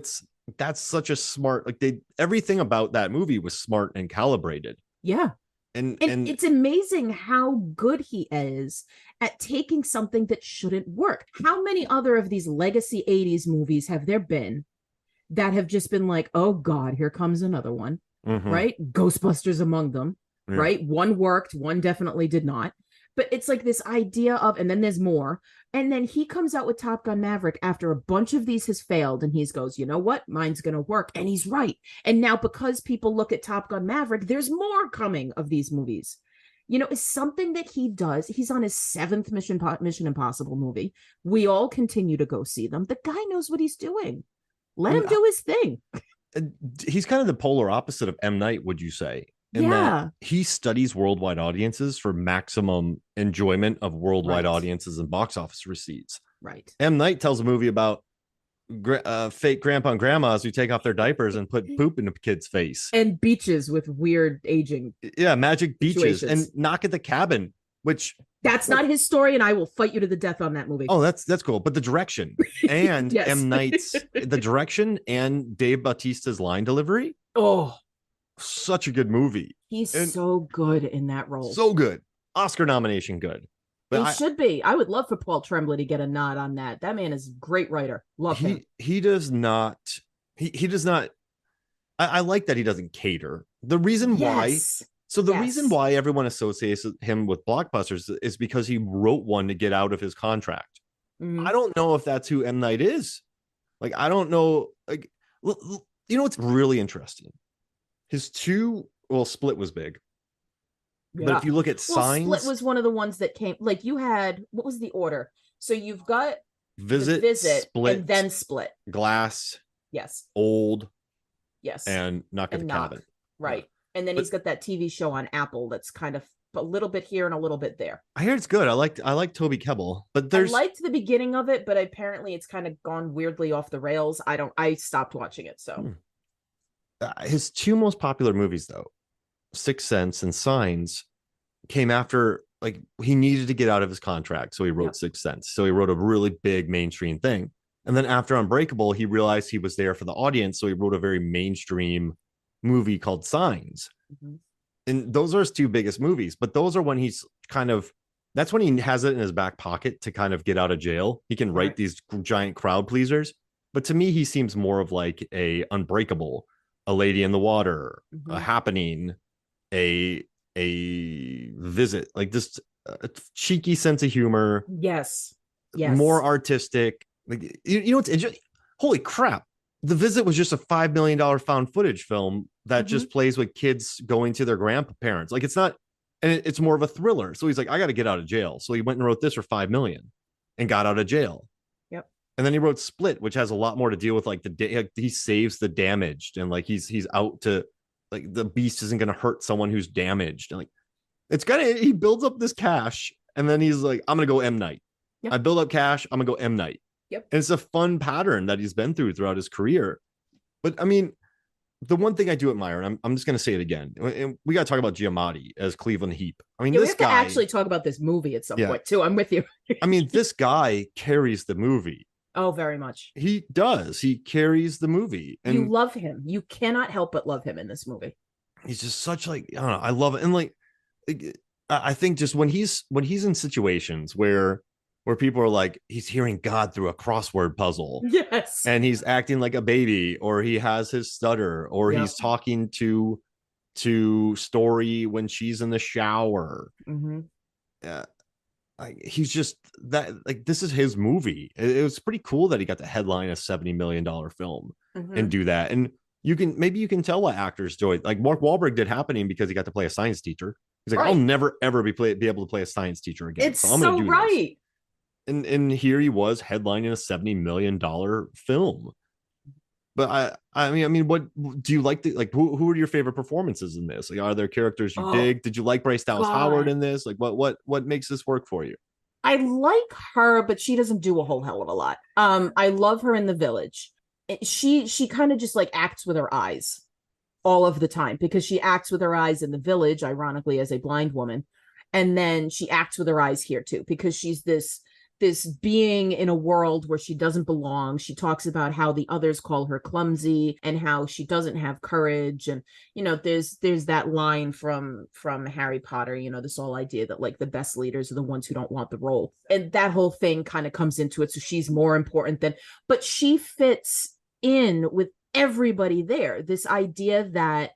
that's such a smart, like, everything about that movie was smart and calibrated. Yeah. And it's amazing how good he is at taking something that shouldn't work. How many other of these legacy 80s movies have there been that have just been like, oh God, here comes another one, right? Ghostbusters among them, right? One worked, one definitely did not. But it's like this idea of, and then there's more. And then he comes out with Top Gun Maverick after a bunch of these has failed. And he goes, you know what? Mine's going to work. And he's right. And now because people look at Top Gun Maverick, there's more coming of these movies. You know, it's something that he does. He's on his 7th Mission Impossible movie. We all continue to go see them. The guy knows what he's doing. Let him do his thing. He's kind of the polar opposite of M. Night, would you say? In that he studies worldwide audiences for maximum enjoyment of worldwide audiences and box office receipts. Right. M. Night tells a movie about fake grandpa and grandmas who take off their diapers and put poop in a kid's face. And beaches with weird aging. Yeah, magic beaches. And Knock at the Cabin, which... That's not his story, and I will fight you to the death on that movie. Oh, that's cool. But the direction and M. Night's... the direction and Dave Bautista's line delivery... Oh... such a good movie. He's so good in that role. So good. Oscar nomination good. But he should be. I would love for Paul Tremblay to get a nod on that. That man is a great writer. Love him. He does not. He does not. I like that he doesn't cater. The reason why. So the reason why everyone associates him with blockbusters is because he wrote one to get out of his contract. I don't know if that's who M. Night is. Like, I don't know. Like, you know what's really interesting? His Split was big. Yeah. But if you look at Signs... Split was one of the ones that came... Like, you had... What was the order? So you've got Visit, Split, and then Split. Glass. Yes. Old. Yes. And Knock at the Cabin. Right. Yeah. And then he's got that TV show on Apple that's kind of a little bit here and a little bit there. I hear it's good. I like Toby Kebbell, but I liked the beginning of it, but apparently it's kind of gone weirdly off the rails. I stopped watching it, so... His 2 most popular movies, though, Sixth Sense and Signs, came after, like, he needed to get out of his contract, so he wrote Sixth Sense. So he wrote a really big mainstream thing. And then after Unbreakable, he realized he was there for the audience, so he wrote a very mainstream movie called Signs. And those are his 2 biggest movies, but those are when he's kind of... that's when he has it in his back pocket to kind of get out of jail. He can write these giant crowd pleasers. But to me, he seems more of like a Unbreakable, A Lady in the Water, A Happening, a Visit, like this cheeky sense of humor. Yes. More artistic. Like, you know, it's holy crap. The Visit was just a $5 million found footage film that just plays with kids going to their grandparents. Like, it's not, and it's more of a thriller. So he's like, I got to get out of jail. So he went and wrote this for $5 million and got out of jail. And then he wrote Split, which has a lot more to deal with, like, he saves the damaged, and like he's out to, like, the beast isn't going to hurt someone who's damaged, and like it's he builds up this cash, and then he's like, I'm going to go M. Night. I build up cash, I'm going to go M. Night. And it's a fun pattern that he's been throughout his career. But I mean, the one thing I do admire, and I'm just going to say it again, and we got to talk about Giamatti as Cleveland Heap. I mean, Yeah, we this have to guy, actually talk about this movie at some yeah, point too. I'm with you. I mean, this guy carries the movie. Oh, very much. He does. He carries the movie, You and love him. You cannot help but love him in this movie. he's just such like I don't know. I love it, and like I think just when he's in situations where people are like he's hearing God through a crossword puzzle, Yes. and he's acting like a baby, or he has his stutter, or Yep. he's talking to Story when she's in the shower. Mm-hmm. Yeah, like he's just that like this is his movie. It was pretty cool that he got to headline a $70 million film Mm-hmm. and do that. And maybe you can tell what actors do it. Like Mark Wahlberg did Happening because he got to play a science teacher. He's like, I'll Right. never ever be able to play a science teacher again. It's So I'm going so to do this. right. And here he was headlining a $70 million film. But I mean, what do you like? Who are your favorite performances in this? Like, are there characters you Oh dig? Did you like Bryce Dallas Howard God. in this? Like, what makes this work for you? I like her, but she doesn't do a whole hell of a lot. I love her in The Village. She kind of just like acts with her eyes all of the time because she acts with her eyes in The Village, ironically, as a blind woman. And then she acts with her eyes here too, because she's this being in a world where she doesn't belong. She talks about how the others call her clumsy and how she doesn't have courage. And there's that line from Harry Potter, this whole idea that like the best leaders are the ones who don't want the role. And that whole thing kind of comes into it. So she's more important than, but she fits in with everybody there. This idea that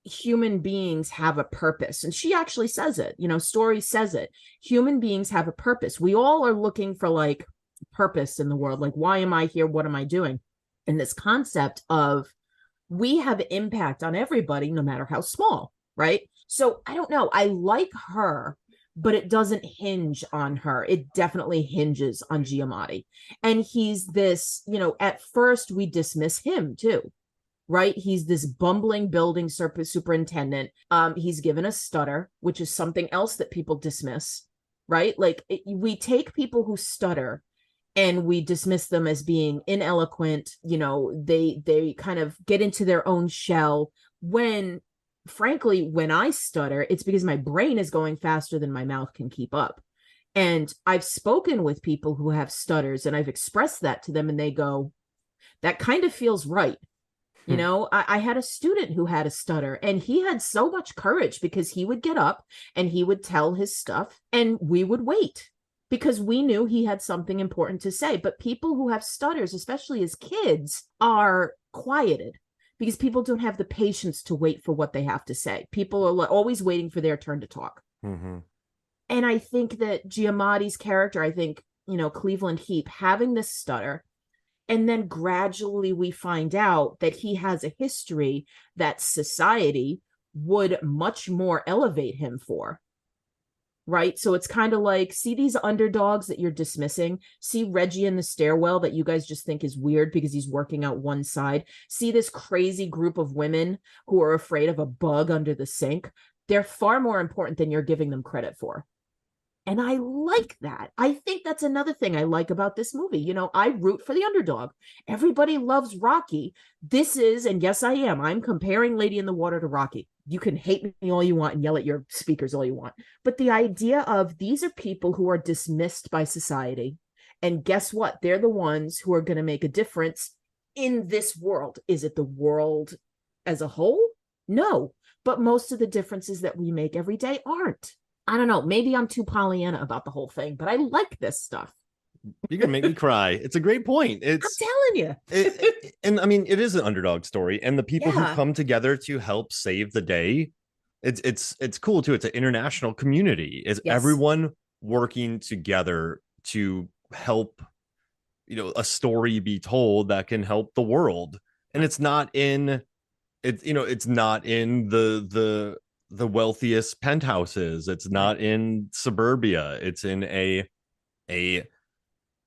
human beings have a purpose, and she actually says it, Story says it. Human beings have a purpose. We all are looking for like purpose in the world, like why am I here, what am I doing? And this concept of we have impact on everybody no matter how small, right? So I don't know, I like her, but it doesn't hinge on her. It definitely hinges on Giamatti. And he's this, at first we dismiss him too, right? He's this bumbling building superintendent. He's given a stutter, which is something else that people dismiss, right? Like we take people who stutter and we dismiss them as being ineloquent. They kind of get into their own shell. When frankly, when I stutter, it's because my brain is going faster than my mouth can keep up. And I've spoken with people who have stutters and I've expressed that to them and they go, that kind of feels right. I had a student who had a stutter and he had so much courage because he would get up and he would tell his stuff and we would wait because we knew he had something important to say. But people who have stutters, especially as kids, are quieted because people don't have the patience to wait for what they have to say. People are always waiting for their turn to talk. Mm-hmm. And I think that Giamatti's character, Cleveland Heap, having this stutter, and then gradually we find out that he has a history that society would much more elevate him for. Right? So it's kind of like, see these underdogs that you're dismissing? See Reggie in the stairwell that you guys just think is weird because he's working out one side? See this crazy group of women who are afraid of a bug under the sink? They're far more important than you're giving them credit for. And I like that. I think that's another thing I like about this movie. I root for the underdog. Everybody loves Rocky. This is, and yes, I am. I'm comparing Lady in the Water to Rocky. You can hate me all you want and yell at your speakers all you want. But the idea of these are people who are dismissed by society. And guess what? They're the ones who are going to make a difference in this world. Is it the world as a whole? No. But most of the differences that we make every day aren't. I don't know. Maybe I'm too Pollyanna about the whole thing, but I like this stuff. You're gonna make me cry. It's a great point. I'm telling you. And I mean, it is an underdog story, and the people who Yeah. come together to help save the day, it's cool too. It's an international community. It's Yes. everyone working together to help, a story be told that can help the world. And it's not in the wealthiest penthouses. It's not in suburbia. It's in a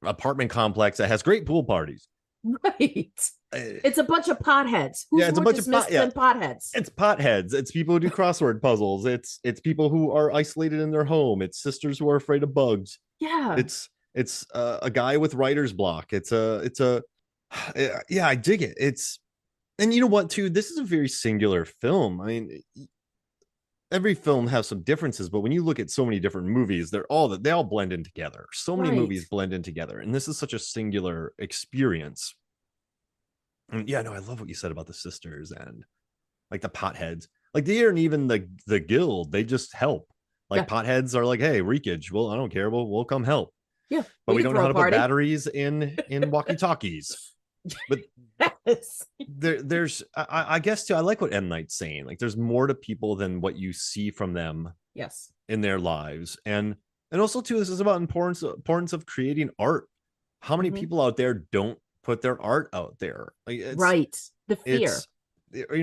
apartment complex that has great pool parties. Right. It's a bunch of potheads. Who's it's a more bunch dismissed than potheads? It's potheads. It's people who do crossword puzzles. It's people who are isolated in their home. It's sisters who are afraid of bugs. Yeah. It's a guy with writer's block. It's a yeah, I dig it. And you know what, too? This is a very singular film. I mean, every film has some differences, but when you look at so many different movies, they all blend in together. So many movies blend in together, and this is such a singular experience. And yeah, no, I love what you said about the sisters and like the potheads. Like they aren't even the guild; they just help. Like potheads are like, hey, reekage. Well, I don't care. We'll come help. Yeah, but we don't know how to put batteries in walkie talkies. But there's I guess too, I like what M. Night's saying. Like there's more to people than what you see from them in their lives. And also too, this is about importance of creating art. How many people out there don't put their art out there? Like the fear,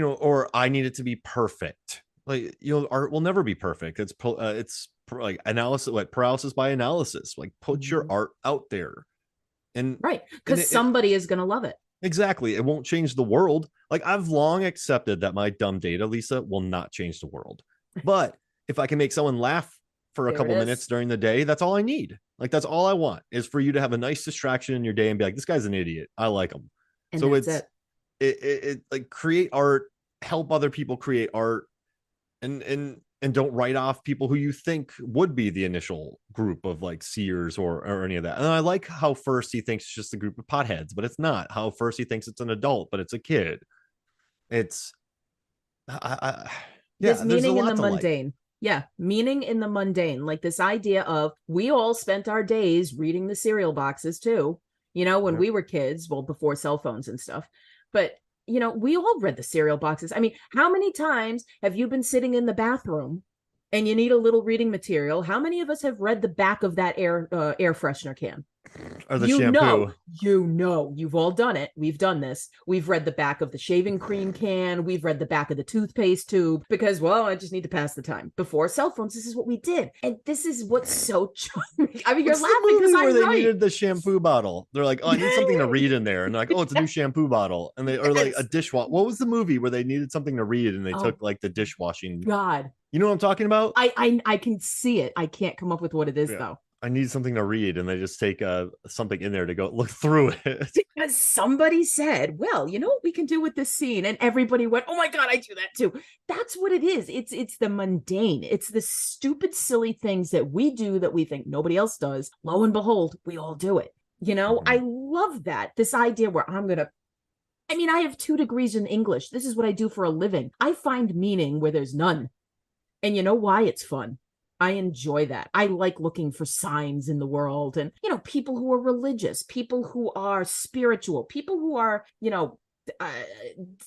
or I need it to be perfect. Like, art will never be perfect. It's like analysis, like paralysis by analysis. Like put your art out there. And because somebody is going to love it. Exactly. It won't change the world. Like I've long accepted that my dumb data, Lisa, will not change the world. But if I can make someone laugh for a couple minutes during the day, that's all I need. Like that's all I want is for you to have a nice distraction in your day and be like, this guy's an idiot. I like him. And so it's like create art, help other people create art, and don't write off people who you think would be the initial group of like seers or any of that. And I like how first he thinks it's just a group of potheads, but it's not. How first he thinks it's an adult, but it's a kid. It's there's meaning in the mundane. Yeah, meaning in the mundane. Like this idea of we all spent our days reading the cereal boxes too, when we were kids, well, before cell phones and stuff. But we all read the cereal boxes. I mean, how many times have you been sitting in the bathroom and you need a little reading material? How many of us have read the back of that air freshener can? Or the shampoo. You've all done it. We've done this. We've read the back of the shaving cream can. We've read the back of the toothpaste tube because, well, I just need to pass the time. Before cell phones, this is what we did. And this is what's so charming. I mean, you're laughing because I'm right. They needed the shampoo bottle. They're like, oh, I need something to read in there. And they're like, oh, it's a new shampoo bottle. And they are like a dishwasher. What was the movie where they needed something to read and they took like the dishwashing? God. You know what I'm talking about? I can see it. I can't come up with what it is though. I need something to read, and they just take something in there to go look through it. Because somebody said, well, you know what we can do with this scene? And everybody went, oh my God, I do that too. That's what it is. It's the mundane. It's the stupid, silly things that we do that we think nobody else does. Lo and behold, we all do it. I love that. This idea where I have 2 degrees in English. This is what I do for a living. I find meaning where there's none. And you know why? It's fun. I enjoy that. I like looking for signs in the world and, people who are religious, people who are spiritual, people who are,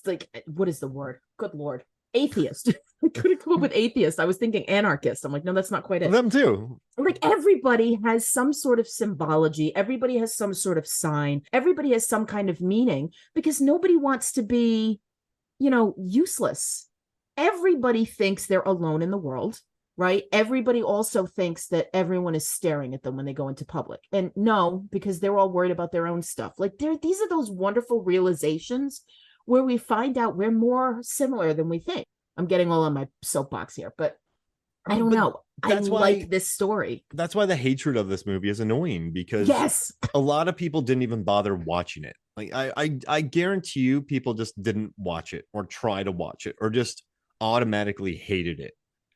like, what is the word? Good Lord. Atheist. I couldn't come up with atheist. I was thinking anarchist. I'm like, no, that's not quite it. Them too. Like everybody has some sort of symbology. Everybody has some sort of sign. Everybody has some kind of meaning because nobody wants to be, useless. Everybody thinks they're alone in the world. Right? Everybody also thinks that everyone is staring at them when they go into public. And no, because they're all worried about their own stuff. Like these are those wonderful realizations where we find out we're more similar than we think. I'm getting all on my soapbox here, but I don't know. I like this story. That's why the hatred of this movie is annoying because a lot of people didn't even bother watching it. Like I guarantee you people just didn't watch it or try to watch it or just automatically hated it.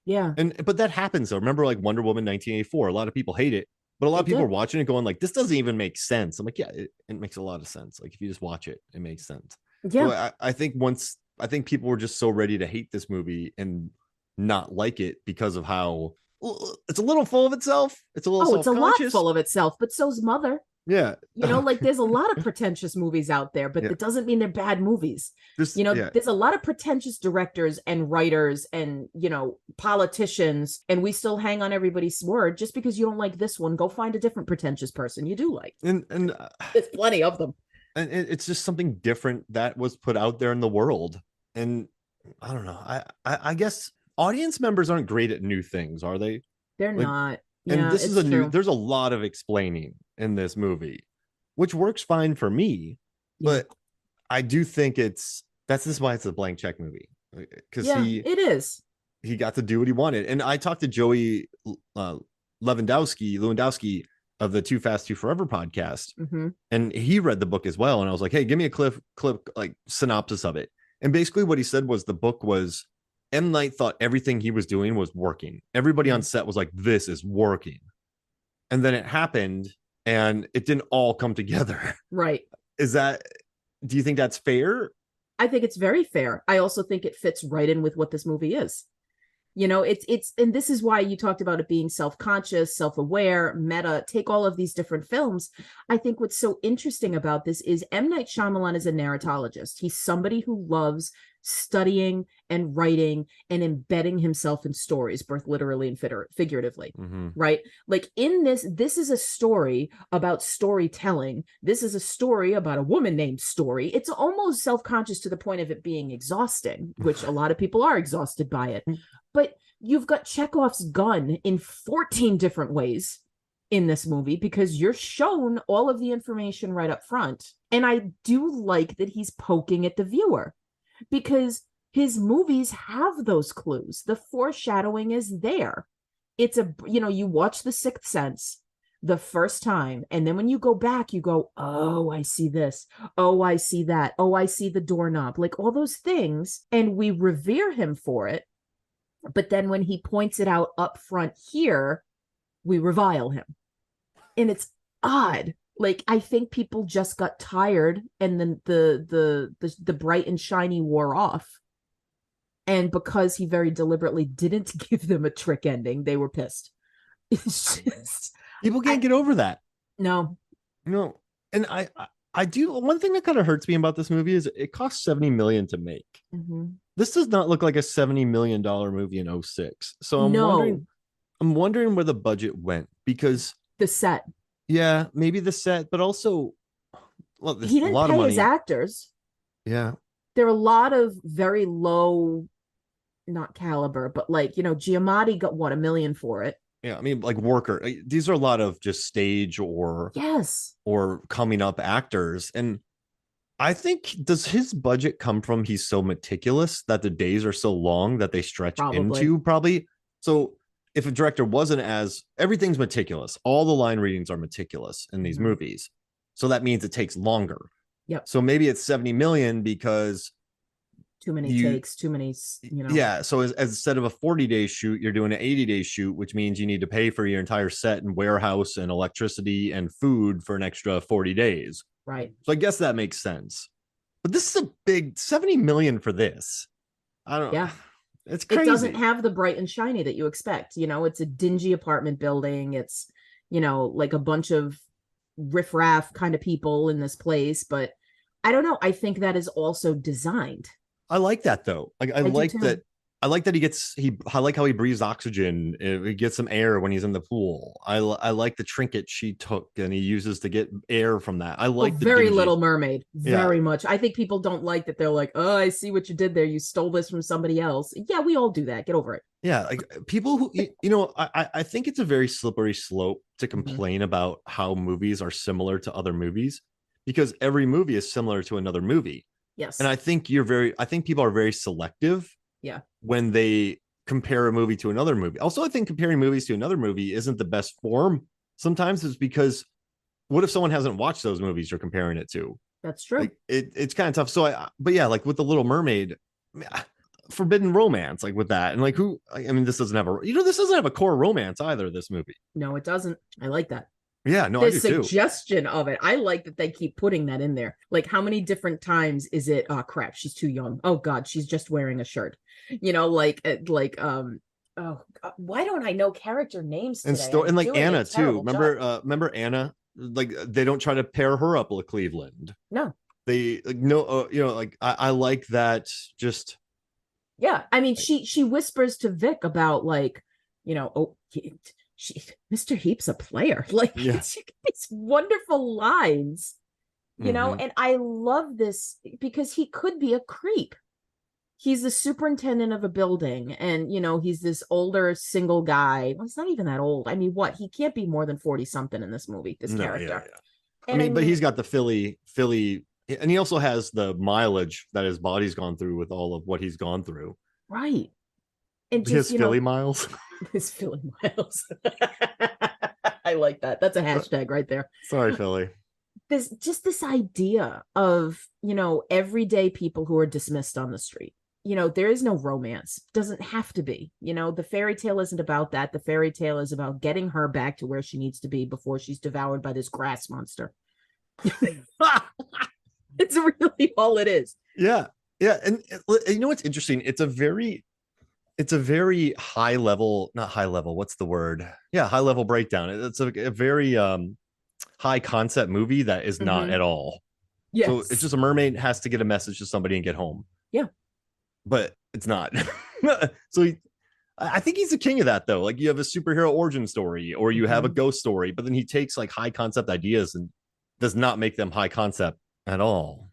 Yeah. But that happens though. Remember like Wonder Woman 1984? A lot of people hate it, but a lot of people are watching it going like, this doesn't even make sense. I'm like, yeah, it makes a lot of sense. Like if you just watch it, it makes sense. Yeah. So I think people were just so ready to hate this movie and not like it because of how it's a little full of itself. It's a little it's a lot full of itself, but so's Mother. Yeah. Like there's a lot of pretentious movies out there, but it doesn't mean they're bad movies. There's a lot of pretentious directors and writers and, politicians, and we still hang on everybody's word. Just because you don't like this one, go find a different pretentious person you do like. And there's plenty of them. And it's just something different that was put out there in the world. And I don't know. I guess audience members aren't great at new things, are they? They're not. And yeah, this is there's a lot of explaining in this movie, which works fine for me, but I do think this is why it's a blank check movie. Because it is. He got to do what he wanted. And I talked to Joey Lewandowski of the Too Fast, Too Forever podcast. Mm-hmm. And he read the book as well. And I was like, hey, give me a clip like synopsis of it. And basically what he said was the book was M. Night thought everything he was doing was working. Everybody on set was like, this is working. And then it happened and it didn't all come together. Right. Do you think that's fair? I think it's very fair. I also think it fits right in with what this movie is. You know, and this is why you talked about it being self-conscious, self-aware, meta, take all of these different films. I think what's so interesting about this is M. Night Shyamalan is a narratologist. He's somebody who loves studying and writing and embedding himself in stories, both literally and figuratively, right? Like in this is a story about storytelling. This is a story about a woman named Story. It's almost self-conscious to the point of it being exhausting, which a lot of people are exhausted by it. But you've got Chekhov's gun in 14 different ways in this movie because you're shown all of the information right up front. And I do like that he's poking at the viewer because his movies have those clues. The foreshadowing is there. It's you watch The Sixth Sense the first time, and then when you go back, you go, oh, I see this. Oh, I see that. Oh, I see the doorknob. Like all those things. And we revere him for it. But then when he points it out up front here, we revile him. And it's odd. Like, I think people just got tired and then the bright and shiny wore off. And because he very deliberately didn't give them a trick ending, they were pissed. It's just... People can't get over that. No. No. And I do. One thing that kind of hurts me about this movie is it cost $70 million to make. This does not look like a $70 million movie in 2006. So I'm wondering where the budget went because the set. Yeah, maybe the set, but also he didn't pay his actors. Yeah. There are a lot of very low, not caliber, but like, Giamatti got $1 million for it. Yeah, I mean, like worker. These are a lot of just stage or coming up actors. And I think, does his budget come from he's so meticulous that the days are so long that they stretch into probably? So if a director wasn't everything's meticulous, all the line readings are meticulous in these movies. So that means it takes longer. Yep. So maybe it's 70 million because too many takes, too many, Yeah. So as instead of a 40-day shoot, you're doing an 80-day shoot, which means you need to pay for your entire set and warehouse and electricity and food for an extra 40 days. Right. So I guess that makes sense. But this is a big 70 million for this. I don't know. Yeah. It's crazy. It doesn't have the bright and shiny that you expect. It's a dingy apartment building. It's, like a bunch of riffraff kind of people in this place. But I don't know. I think that is also designed. I like that though. I like that. I like that I like how he breathes oxygen. He gets some air when he's in the pool. I like the trinket she took and he uses to get air from that. I like the very Little Mermaid. Very much. I think people don't like that. They're like, oh, I see what you did there. You stole this from somebody else. Yeah, we all do that. Get over it. Yeah. Like people who, I think it's a very slippery slope to complain about how movies are similar to other movies because every movie is similar to another movie. Yes. And I think people are very selective. Yeah. When they compare a movie to another movie. Also, I think comparing movies to another movie isn't the best form. Sometimes it's because what if someone hasn't watched those movies you're comparing it to? That's true. Like, it's kind of tough. So like with The Little Mermaid, forbidden romance, like with that. And like this doesn't have a core romance either, this movie. No, it doesn't. I like that. Yeah, no, the I do suggestion too. of it. I like that they keep putting that in there. Like, how many different times is it? Oh crap, she's too young. Oh God, she's just wearing a shirt. Why don't I know character names today? And like Anna too. Remember Anna? Like they don't try to pair her up with Cleveland. No, they like no. I like that. Just yeah. I mean, she whispers to Vic about Mr. Heap's a player. Like these wonderful lines, and I love this because he could be a creep. He's the superintendent of a building and, he's this older single guy. Well, he's not even that old. I mean, he can't be more than 40 something in this movie, character. Yeah. But he's got the Philly, and he also has the mileage that his body's gone through with all of what he's gone through. Right. And just, his Philly miles. His Philly miles. I like that. That's a hashtag right there. Sorry, Philly. this idea of, everyday people who are dismissed on the street. There is no romance. Doesn't have to be. The fairy tale isn't about that. The fairy tale is about getting her back to where she needs to be before she's devoured by this grass monster. It's really all it is. Yeah. Yeah. And what's interesting? It's a very high level, not high level. What's the word? Yeah. High level breakdown. It's a very high concept movie that is not at all. Yes. So it's just a mermaid has to get a message to somebody and get home. Yeah. But it's not. So I think he's the king of that, though. Like, you have a superhero origin story, or you have a ghost story, but then he takes like high concept ideas and does not make them high concept at all.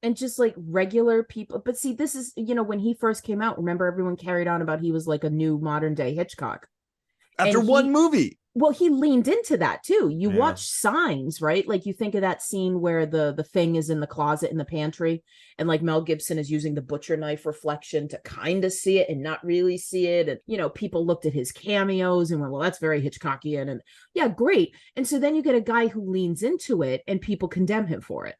And just like regular people. But see, this is, when he first came out, remember everyone carried on about he was like a new modern day Hitchcock. After one movie. Well, he leaned into that too. You watch Signs, right? Like, you think of that scene where the thing is in the closet in the pantry, and like Mel Gibson is using the butcher knife reflection to kind of see it and not really see it. And, people looked at his cameos and went, well, that's very Hitchcockian. And yeah, great. And so then you get a guy who leans into it and people condemn him for it.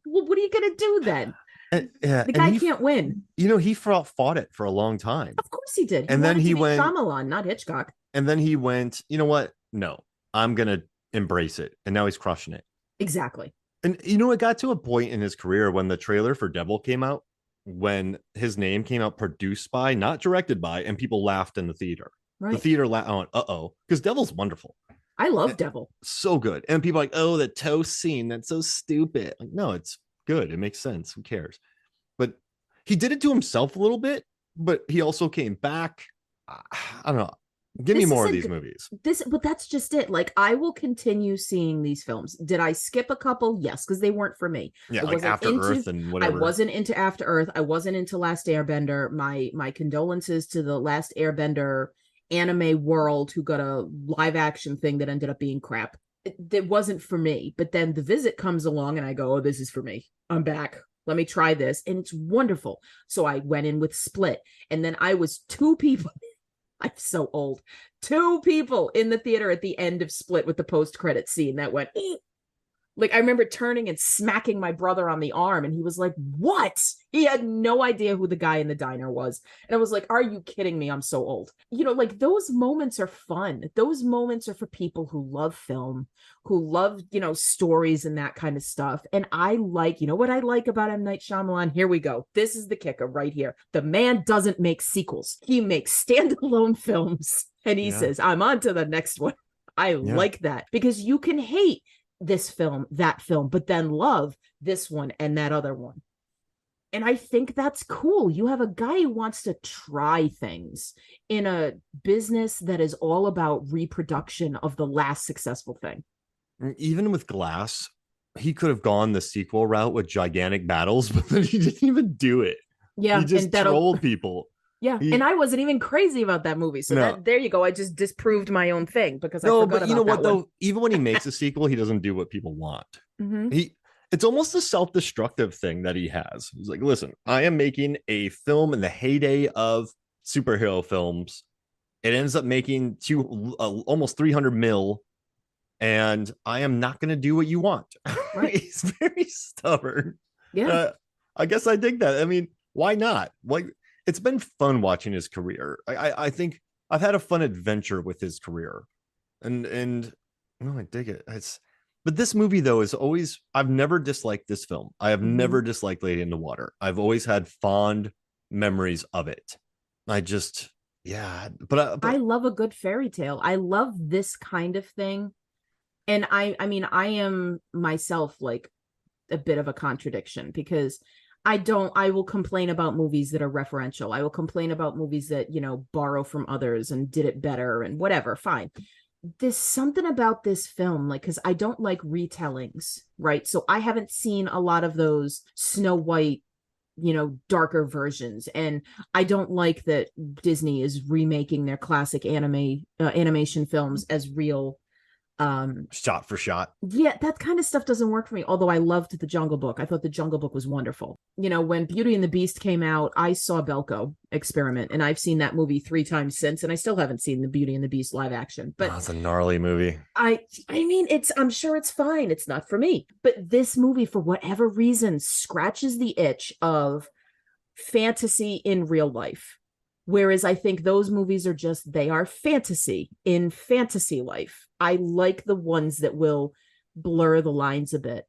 Well, what are you going to do then? The guy can't win. He fought it for a long time. Of course he did. And then he went Shyamalan, not Hitchcock. And then he went, you know what? No, I'm going to embrace it. And now he's crushing it. Exactly. And, it got to a point in his career when the trailer for Devil came out, when his name came out, produced by, not directed by, and people laughed in the theater. Right. The theater laughed, because Devil's wonderful. I love Devil. So good. And people are like, oh, the toast scene, that's so stupid. Like, no, it's good. It makes sense. Who cares? But he did it to himself a little bit, but he also came back. I don't know. Give me more of these movies. But that's just it. Like, I will continue seeing these films. Did I skip a couple? Yes, because they weren't for me. Yeah, like After Earth and whatever. I wasn't into After Earth. I wasn't into Last Airbender. My condolences to the Last Airbender anime world who got a live action thing that ended up being crap. It wasn't for me. But then The Visit comes along and I go, oh, this is for me. I'm back. Let me try this. And it's wonderful. So I went in with Split. And then I was two people. I'm so old. Two people in the theater at the end of Split with the post-credit scene that went, eek. Like, I remember turning and smacking my brother on the arm, and he was like, what? He had no idea who the guy in the diner was. And I was like, are you kidding me? I'm so old. Like, those moments are fun. Those moments are for people who love film, who love, stories and that kind of stuff. And I like, what I like about M. Night Shyamalan? Here we go. This is the kicker right here. The man doesn't make sequels. He makes standalone films. And he says, I'm on to the next one. I like that, because you can hate this film, that film, but then love this one and that other one. And I think that's cool. You have a guy who wants to try things in a business that is all about reproduction of the last successful thing. Even with Glass, he could have gone the sequel route with gigantic battles, but then he didn't even do it. Yeah, he just trolled people. Yeah, and I wasn't even crazy about that movie. So there you go. I just disproved my own thing because I forgot about that. No, but you know what, though? Even when he makes a sequel, he doesn't do what people want. It's almost a self-destructive thing that he has. He's like, listen, I am making a film in the heyday of superhero films. It ends up making almost 300 mil, and I am not going to do what you want. Right? He's very stubborn. Yeah. I guess I dig that. I mean, why not? It's been fun watching his career. I think I've had a fun adventure with his career, and I dig it. But this movie, though, is always, I've never disliked this film. I have never disliked Lady in the Water. I've always had fond memories of it. But I love a good fairy tale. I love this kind of thing. And I mean, I am myself like a bit of a contradiction, because I will complain about movies that are referential. I will complain about movies that, borrow from others and did it better and whatever. Fine. There's something about this film, like, because I don't like retellings, right? So I haven't seen a lot of those Snow White, darker versions. And I don't like that Disney is remaking their classic animation films as real Shot for shot. Yeah, that kind of stuff doesn't work for me. Although I loved The Jungle Book. I thought The Jungle Book was wonderful. When Beauty and the Beast came out, I saw Belko Experiment, and I've seen that movie 3 times since, and I still haven't seen the Beauty and the Beast live action. But it's a gnarly movie. I mean, I'm sure it's fine. It's not for me. But this movie, for whatever reason, scratches the itch of fantasy in real life. Whereas I think those movies they are fantasy in fantasy life. I like the ones that will blur the lines a bit.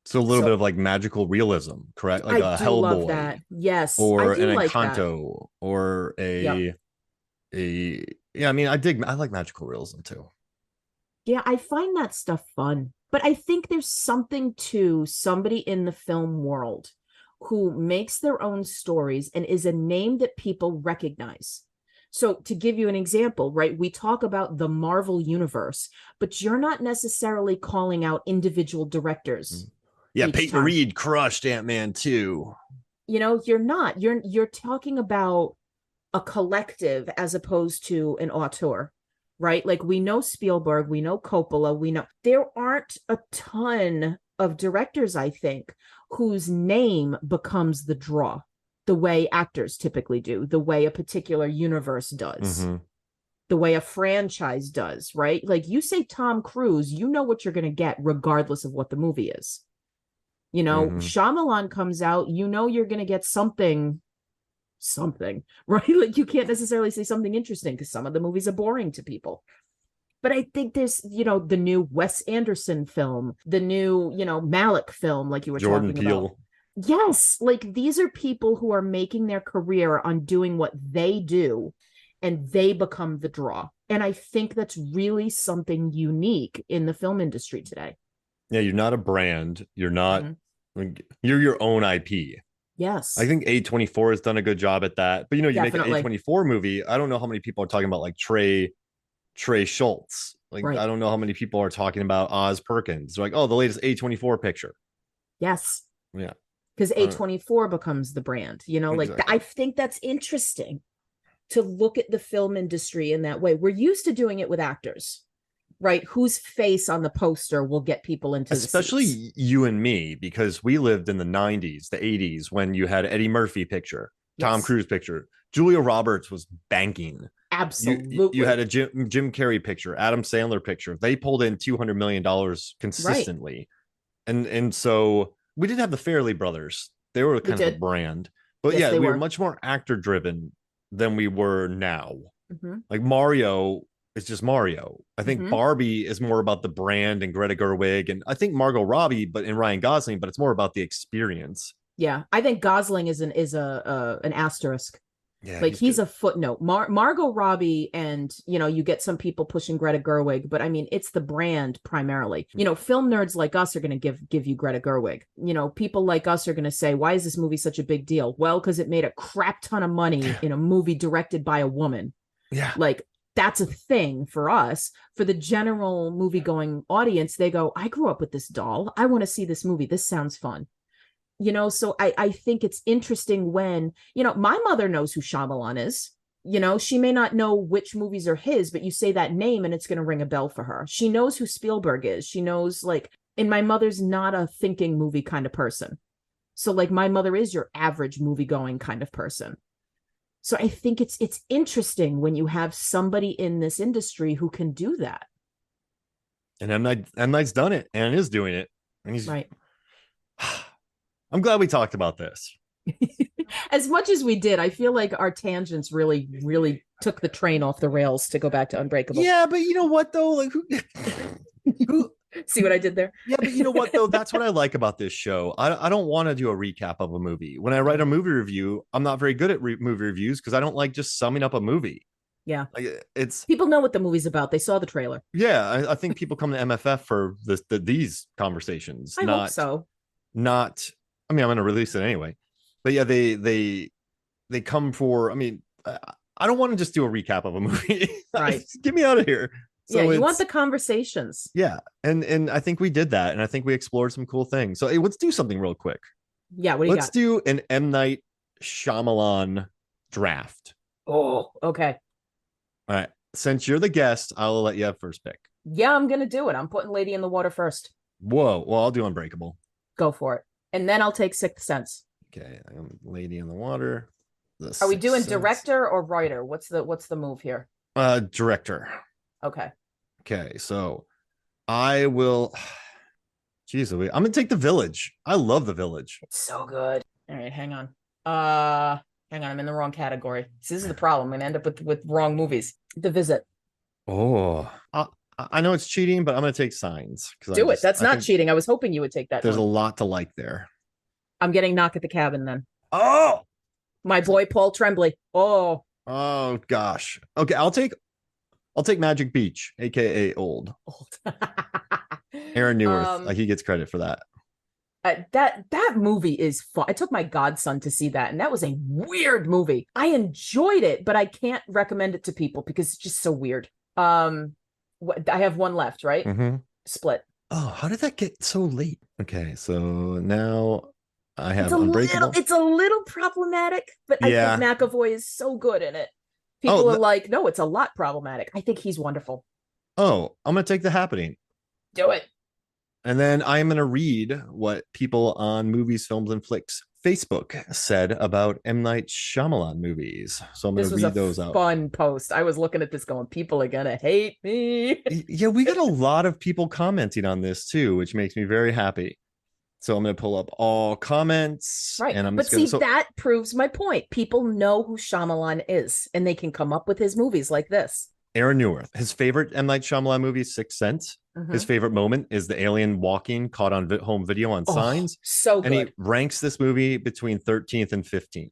So a little bit of like magical realism, correct? Like a Hellboy. That. Yes. Or an like Encanto, or I mean, I like magical realism too. Yeah, I find that stuff fun. But I think there's something to somebody in the film world who makes their own stories and is a name that people recognize. So to give you an example, right, we talk about the Marvel universe, but you're not necessarily calling out individual directors. Yeah, Peyton Reed crushed Ant-Man 2. You're not. You're talking about a collective as opposed to an auteur, right? Like, we know Spielberg, we know Coppola, we know there aren't a ton of directors, I think, whose name becomes the draw, the way actors typically do, the way a particular universe does, the way a franchise does, right? Like, you say Tom Cruise, you know what you're going to get regardless of what the movie is. Shyamalan comes out, you're going to get something, right? Like, you can't necessarily say something interesting because some of the movies are boring to people. But I think there's, the new Wes Anderson film, the new, Malick film, like you were Jordan talking Peele. about. Yes, like, these are people who are making their career on doing what they do, and they become the draw. And I think that's really something unique in the film industry today. Yeah, you're not a brand. You're not, you're your own IP. Yes. I think A24 has done a good job at that. But, you make an A24 movie. I don't know how many people are talking about like Trey Schultz. Like, right. I don't know how many people are talking about Oz Perkins. They're like, oh, the latest A24 picture. Yes. Yeah. Because A24 becomes the brand, exactly. Like, I think that's interesting to look at the film industry in that way. We're used to doing it with actors, right? Whose face on the poster will get people into especially the seats. You and me, because we lived in the 90s, the 80s, when you had Eddie Murphy picture, Tom Cruise picture, Julia Roberts was banking. Absolutely. You had a Jim Carrey picture, Adam Sandler picture. They pulled in $200 million consistently. Right. And so we did have the Farrelly brothers. They were kind of a brand. But yes, we were much more actor driven than we were now. Like, Mario is just Mario. I think Barbie is more about the brand and Greta Gerwig, and I think Margot Robbie, but in Ryan Gosling, but it's more about the experience. Yeah, I think Gosling is an asterisk. Yeah, like, he's a footnote. Margot Robbie, and you get some people pushing Greta Gerwig, but I mean, it's the brand primarily. Film nerds like us are going to give you Greta Gerwig. People like us are going to say, why is this movie such a big deal? Well, because it made a crap ton of money in a movie directed by a woman. Yeah, like, that's a thing for us. For the general movie going audience, they go, I grew up with this doll. I want to see this movie. This sounds fun. So I think it's interesting when, my mother knows who Shyamalan is. She may not know which movies are his, but you say that name and it's going to ring a bell for her. She knows who Spielberg is. She knows, like, and my mother's not a thinking movie kind of person. So, like, my mother is your average movie going kind of person. So I think it's interesting when you have somebody in this industry who can do that. And M. Night's done it and is doing it. And he's right. I'm glad we talked about this. As much as we did, I feel like our tangents really, really took the train off the rails, to go back to Unbreakable. Yeah, but you know what, though? Like, who see what I did there? Yeah, but you know what, though? That's what I like about this show. I don't want to do a recap of a movie. When I write a movie review, I'm not very good at movie reviews because I don't like just summing up a movie. Yeah. Like, it's people know what the movie's about. They saw the trailer. Yeah, I think people come to MFF for these conversations. I hope so. Not, I mean, I'm going to release it anyway. But yeah, they come for, I mean, I don't want to just do a recap of a movie. Right. Get me out of here. So yeah, you want the conversations. Yeah. And I think we did that. And I think we explored some cool things. So hey, let's do something real quick. Yeah. What do you got? Let's do an M. Night Shyamalan draft. Oh, okay. All right. Since you're the guest, I'll let you have first pick. Yeah, I'm gonna do it. I'm putting Lady in the Water first. Whoa. Well, I'll do Unbreakable. Go for it. And then I'll take Sixth Sense. Okay, Lady in the Water. Are we doing director or writer? What's the move here? Director. Okay. Okay, so I will. Jeez, I'm gonna take The Village. I love The Village. It's so good. All right, hang on. Hang on, I'm in the wrong category. This is the problem. I'm gonna end up with wrong movies. The Visit. Oh, I know it's cheating, but I'm gonna take Signs because Do it. That's not cheating. I was hoping you would take that. There's a lot to like there. I'm getting Knock at the Cabin then. Oh, my boy Paul Tremblay. Oh gosh. Okay, I'll take Magic Beach, aka Old. Aaron Newirth, he gets credit for that. That movie is fun. I took my godson to see that, and that was a weird movie. I enjoyed it, but I can't recommend it to people because it's just so weird. I have one left, right? Mm-hmm. Split. Oh, how did that get so late? Okay, so now I have Unbreakable. It's a little problematic, but I think McAvoy is so good in it. People are like, no, it's a lot problematic. I think he's wonderful. Oh, I'm gonna take The Happening. Do it. And then I'm going to read what people on Movies, Films, and Flicks Facebook said about M. Night Shyamalan movies. So I'm going to read those out. Fun post. I was looking at this going, people are going to hate me. Yeah, we got a lot of people commenting on this too, which makes me very happy. So I'm going to pull up all comments. Right. And that proves my point. People know who Shyamalan is, and they can come up with his movies like this. Aaron Newirth, his favorite M. Night Shyamalan movie, Sixth Sense. Mm-hmm. His favorite moment is the alien walking caught on home video on Signs. So good. And he ranks this movie between 13th and 15th.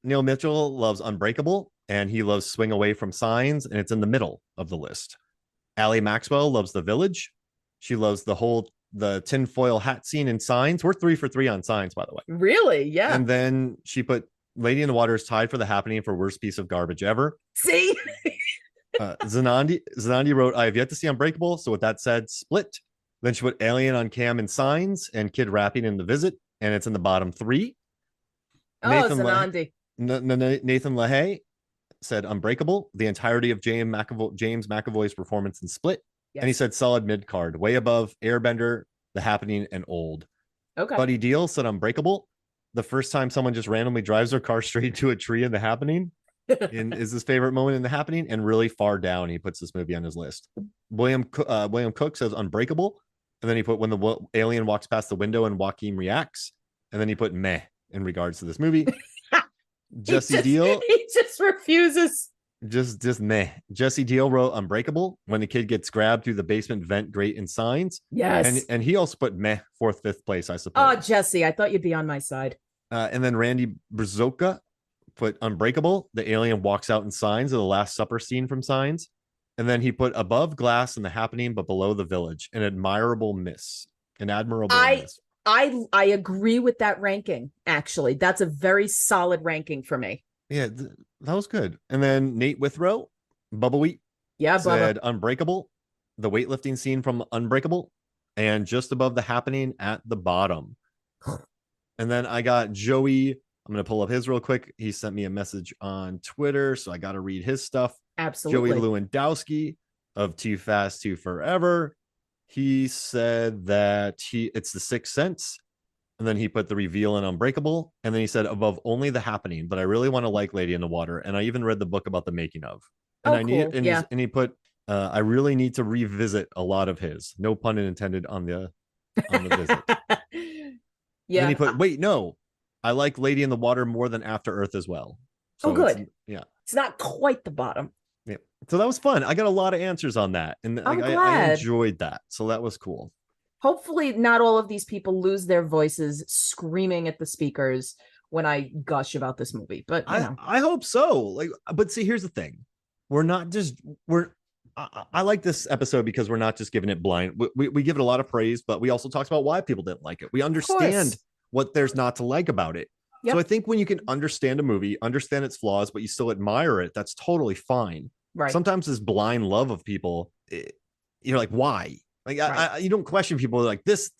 Neil Mitchell loves Unbreakable, and he loves Swing Away from Signs, and it's in the middle of the list. Allie Maxwell loves The Village. She loves the tinfoil hat scene in Signs. We're 3 for 3 on Signs, by the way. Really? Yeah. And then she put Lady in the Water is tied for The Happening for worst piece of garbage ever. See? Zanandi wrote, I have yet to see Unbreakable. So with that said, Split. Then she put Alien on Cam in Signs and Kid Rapping in The Visit. And it's in the bottom 3. Zanandi. Nathan LaHaye said Unbreakable, the entirety of James McAvoy's performance in Split. Yes. And he said solid mid-card, way above Airbender, The Happening, and Old. Okay. Buddy Deal said Unbreakable. The first time someone just randomly drives their car straight into a tree in The Happening is his favorite moment in The Happening, and really far down he puts this movie on his list. William Cook says Unbreakable, and then he put when the alien walks past the window and Joaquin reacts, and then he put meh in regards to this movie. Jesse Deal, he just refuses. Just meh. Jesse Deal wrote Unbreakable when the kid gets grabbed through the basement vent grate in Signs. Yes. And he also put meh 4th, 5th place, I suppose. Oh, Jesse, I thought you'd be on my side. And then Randy Brzoka put Unbreakable. The alien walks out in Signs of the Last Supper scene from Signs. And then he put above Glass and The Happening, but below The Village. An admirable miss. Miss. I agree with that ranking, actually. That's a very solid ranking for me. Yeah, that was good. And then Nate Withrow, Bubba Wheat, said Unbreakable, the weightlifting scene from Unbreakable, and just above The Happening at the bottom. And then I got Joey. I'm going to pull up his real quick. He sent me a message on Twitter, so I got to read his stuff. Absolutely. Joey Lewandowski of Too Fast, Too Forever. He said that it's The Sixth Sense. And then he put the reveal in Unbreakable. And then he said above only The Happening, but I really want to like Lady in the Water. And I even read the book about the making of. And and he put, I really need to revisit a lot of his. No pun intended on the visit. Yeah. And then he put, wait, no, I like Lady in the Water more than After Earth as well. So good. Yeah. It's not quite the bottom. Yeah. So that was fun. I got a lot of answers on that. And I enjoyed that. So that was cool. Hopefully not all of these people lose their voices screaming at the speakers when I gush about this movie, but I hope so. But see, here's the thing. I like this episode because we're not just giving it blind. We give it a lot of praise, but we also talked about why people didn't like it. We understand what there's not to like about it. Yep. So I think when you can understand a movie, understand its flaws, but you still admire it, that's totally fine. Right. Sometimes this blind love of people, you're like, why? Like, right. You don't question people like this.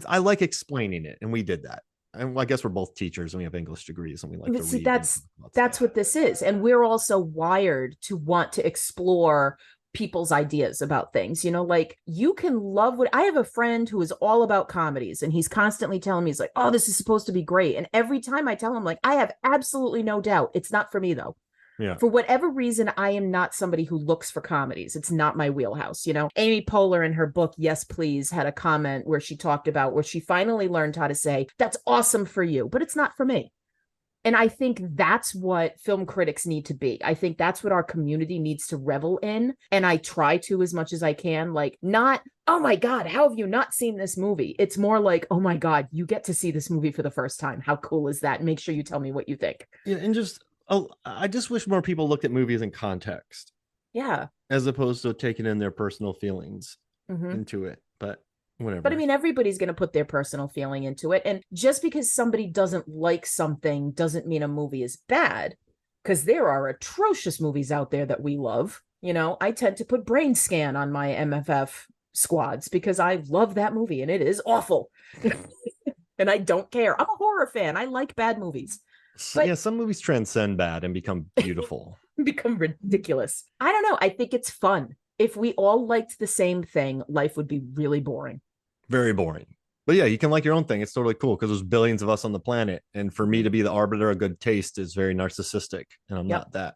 I like explaining it, and we did that. and I guess we're both teachers and we have English degrees and we like to See, read. That's what this is. And we're also wired to want to explore people's ideas about things. Like you can love what I have a friend who is all about comedies, and he's constantly telling me, he's like, oh, this is supposed to be great. And every time I tell him, like, I have absolutely no doubt it's not for me though. Yeah. For whatever reason, I am not somebody who looks for comedies. It's not my wheelhouse. Amy Poehler in her book, Yes, Please, had a comment where she talked about where she finally learned how to say, that's awesome for you, but it's not for me. And I think that's what film critics need to be. I think that's what our community needs to revel in. And I try to as much as I can, like not, oh my God, how have you not seen this movie? It's more like, oh my God, you get to see this movie for the first time. How cool is that? Make sure you tell me what you think. Yeah, and I just wish more people looked at movies in context. Yeah. As opposed to taking in their personal feelings into it. But whatever. But I mean, everybody's going to put their personal feeling into it. And just because somebody doesn't like something doesn't mean a movie is bad, because there are atrocious movies out there that we love. I tend to put Brain Scan on my MFF squads because I love that movie and it is awful. And I don't care. I'm a horror fan. I like bad movies. But yeah, some movies transcend bad and become beautiful. Become ridiculous. I don't know. I think it's fun. If we all liked the same thing, life would be really boring. Very boring. But yeah, you can like your own thing. It's totally cool because there's billions of us on the planet. And for me to be the arbiter of good taste is very narcissistic. And I'm not that.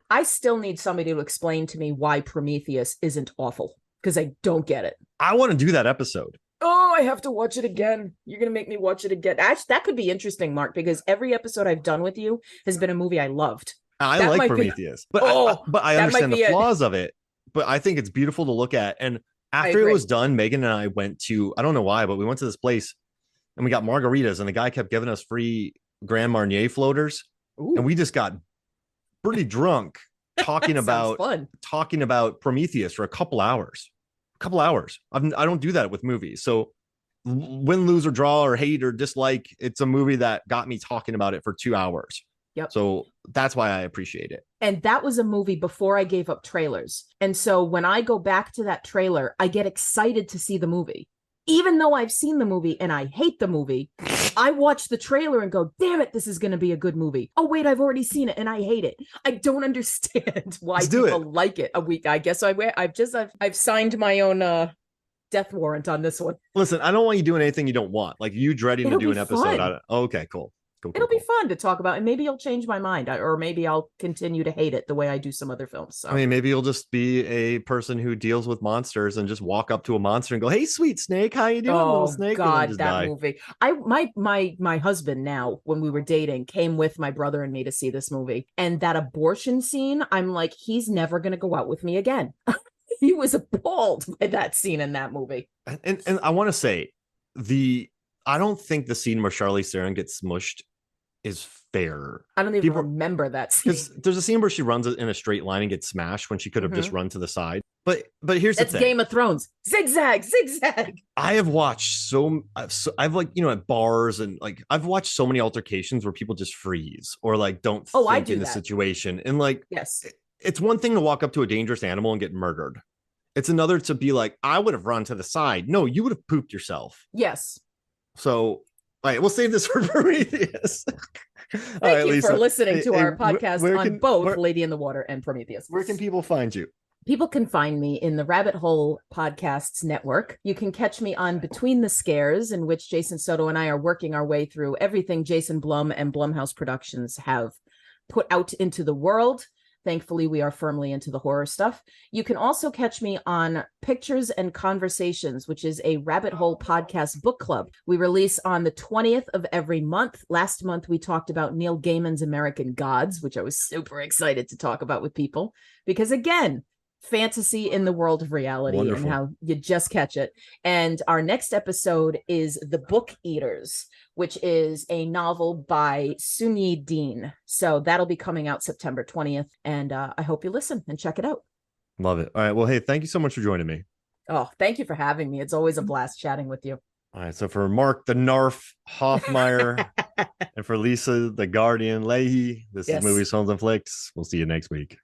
I still need somebody to explain to me why Prometheus isn't awful, because I don't get it. I want to do that episode. Oh, I have to watch it again. You're going to make me watch it again. Actually, that could be interesting, Mark, because every episode I've done with you has been a movie I loved. I like Prometheus, but I understand the flaws of it. But I think it's beautiful to look at. And after it was done, Megan and I went to, I don't know why, but we went to this place and we got margaritas and the guy kept giving us free Grand Marnier floaters. Ooh. And we just got pretty drunk talking about Prometheus for a couple hours. I don't do that with movies. So win, lose, or draw, or hate or dislike, it's a movie that got me talking about it for 2 hours. Yep. So that's why I appreciate it. And that was a movie before I gave up trailers. And so when I go back to that trailer, I get excited to see the movie. Even though I've seen the movie and I hate the movie, I watch the trailer and go, damn it, this is going to be a good movie. Oh, wait, I've already seen it and I hate it. I don't understand why people like it. I guess I've signed my own death warrant on this one. Listen, I don't want you doing anything you don't want. Like you dreading to do an episode. Okay, cool. It'll be fun to talk about, and maybe you'll change my mind, or maybe I'll continue to hate it the way I do some other films. So. I mean, maybe you'll just be a person who deals with monsters and just walk up to a monster and go, "Hey, sweet snake, how you doing, little snake?" God, that movie! My husband now, when we were dating, came with my brother and me to see this movie, and that abortion scene, I'm like, he's never gonna go out with me again. He was appalled by that scene in that movie. And I want to say I don't think the scene where Charlize Theron gets smushed is fair. I don't even remember that scene. Because there's a scene where she runs in a straight line and gets smashed when she could have just run to the side. But here's the thing. Game of Thrones. Zigzag. I have watched I've at bars and like I've watched so many altercations where people just freeze or like don't think in the situation. And like, yes, it's one thing to walk up to a dangerous animal and get murdered. It's another to be like, I would have run to the side. No, you would have pooped yourself. Yes. So, all right, we'll save this for Prometheus. Thank you for listening to our podcast on both Lady in the Water and Prometheus. Where can people find you? People can find me in the Rabbit Hole Podcasts Network. You can catch me on Between the Scares, in which Jason Soto and I are working our way through everything Jason Blum and Blumhouse Productions have put out into the world. Thankfully, we are firmly into the horror stuff. You can also catch me on Pictures and Conversations, which is a Rabbit Hole podcast book club. We release on the 20th of every month. Last month, we talked about Neil Gaiman's American Gods, which I was super excited to talk about with people. Because again, fantasy in the world of reality. Wonderful. And how you just catch it. And our next episode is The Book Eaters, which is a novel by Sunyi Dean. So that'll be coming out September 20th. And I hope you listen and check it out. Love it. All right. Well, hey, thank you so much for joining me. Oh, thank you for having me. It's always a blast chatting with you. All right. So for Mark, the Narf Hoffmeyer, and for Lisa, the Guardian Leahy, this is Movies, Films, and Flicks. We'll see you next week.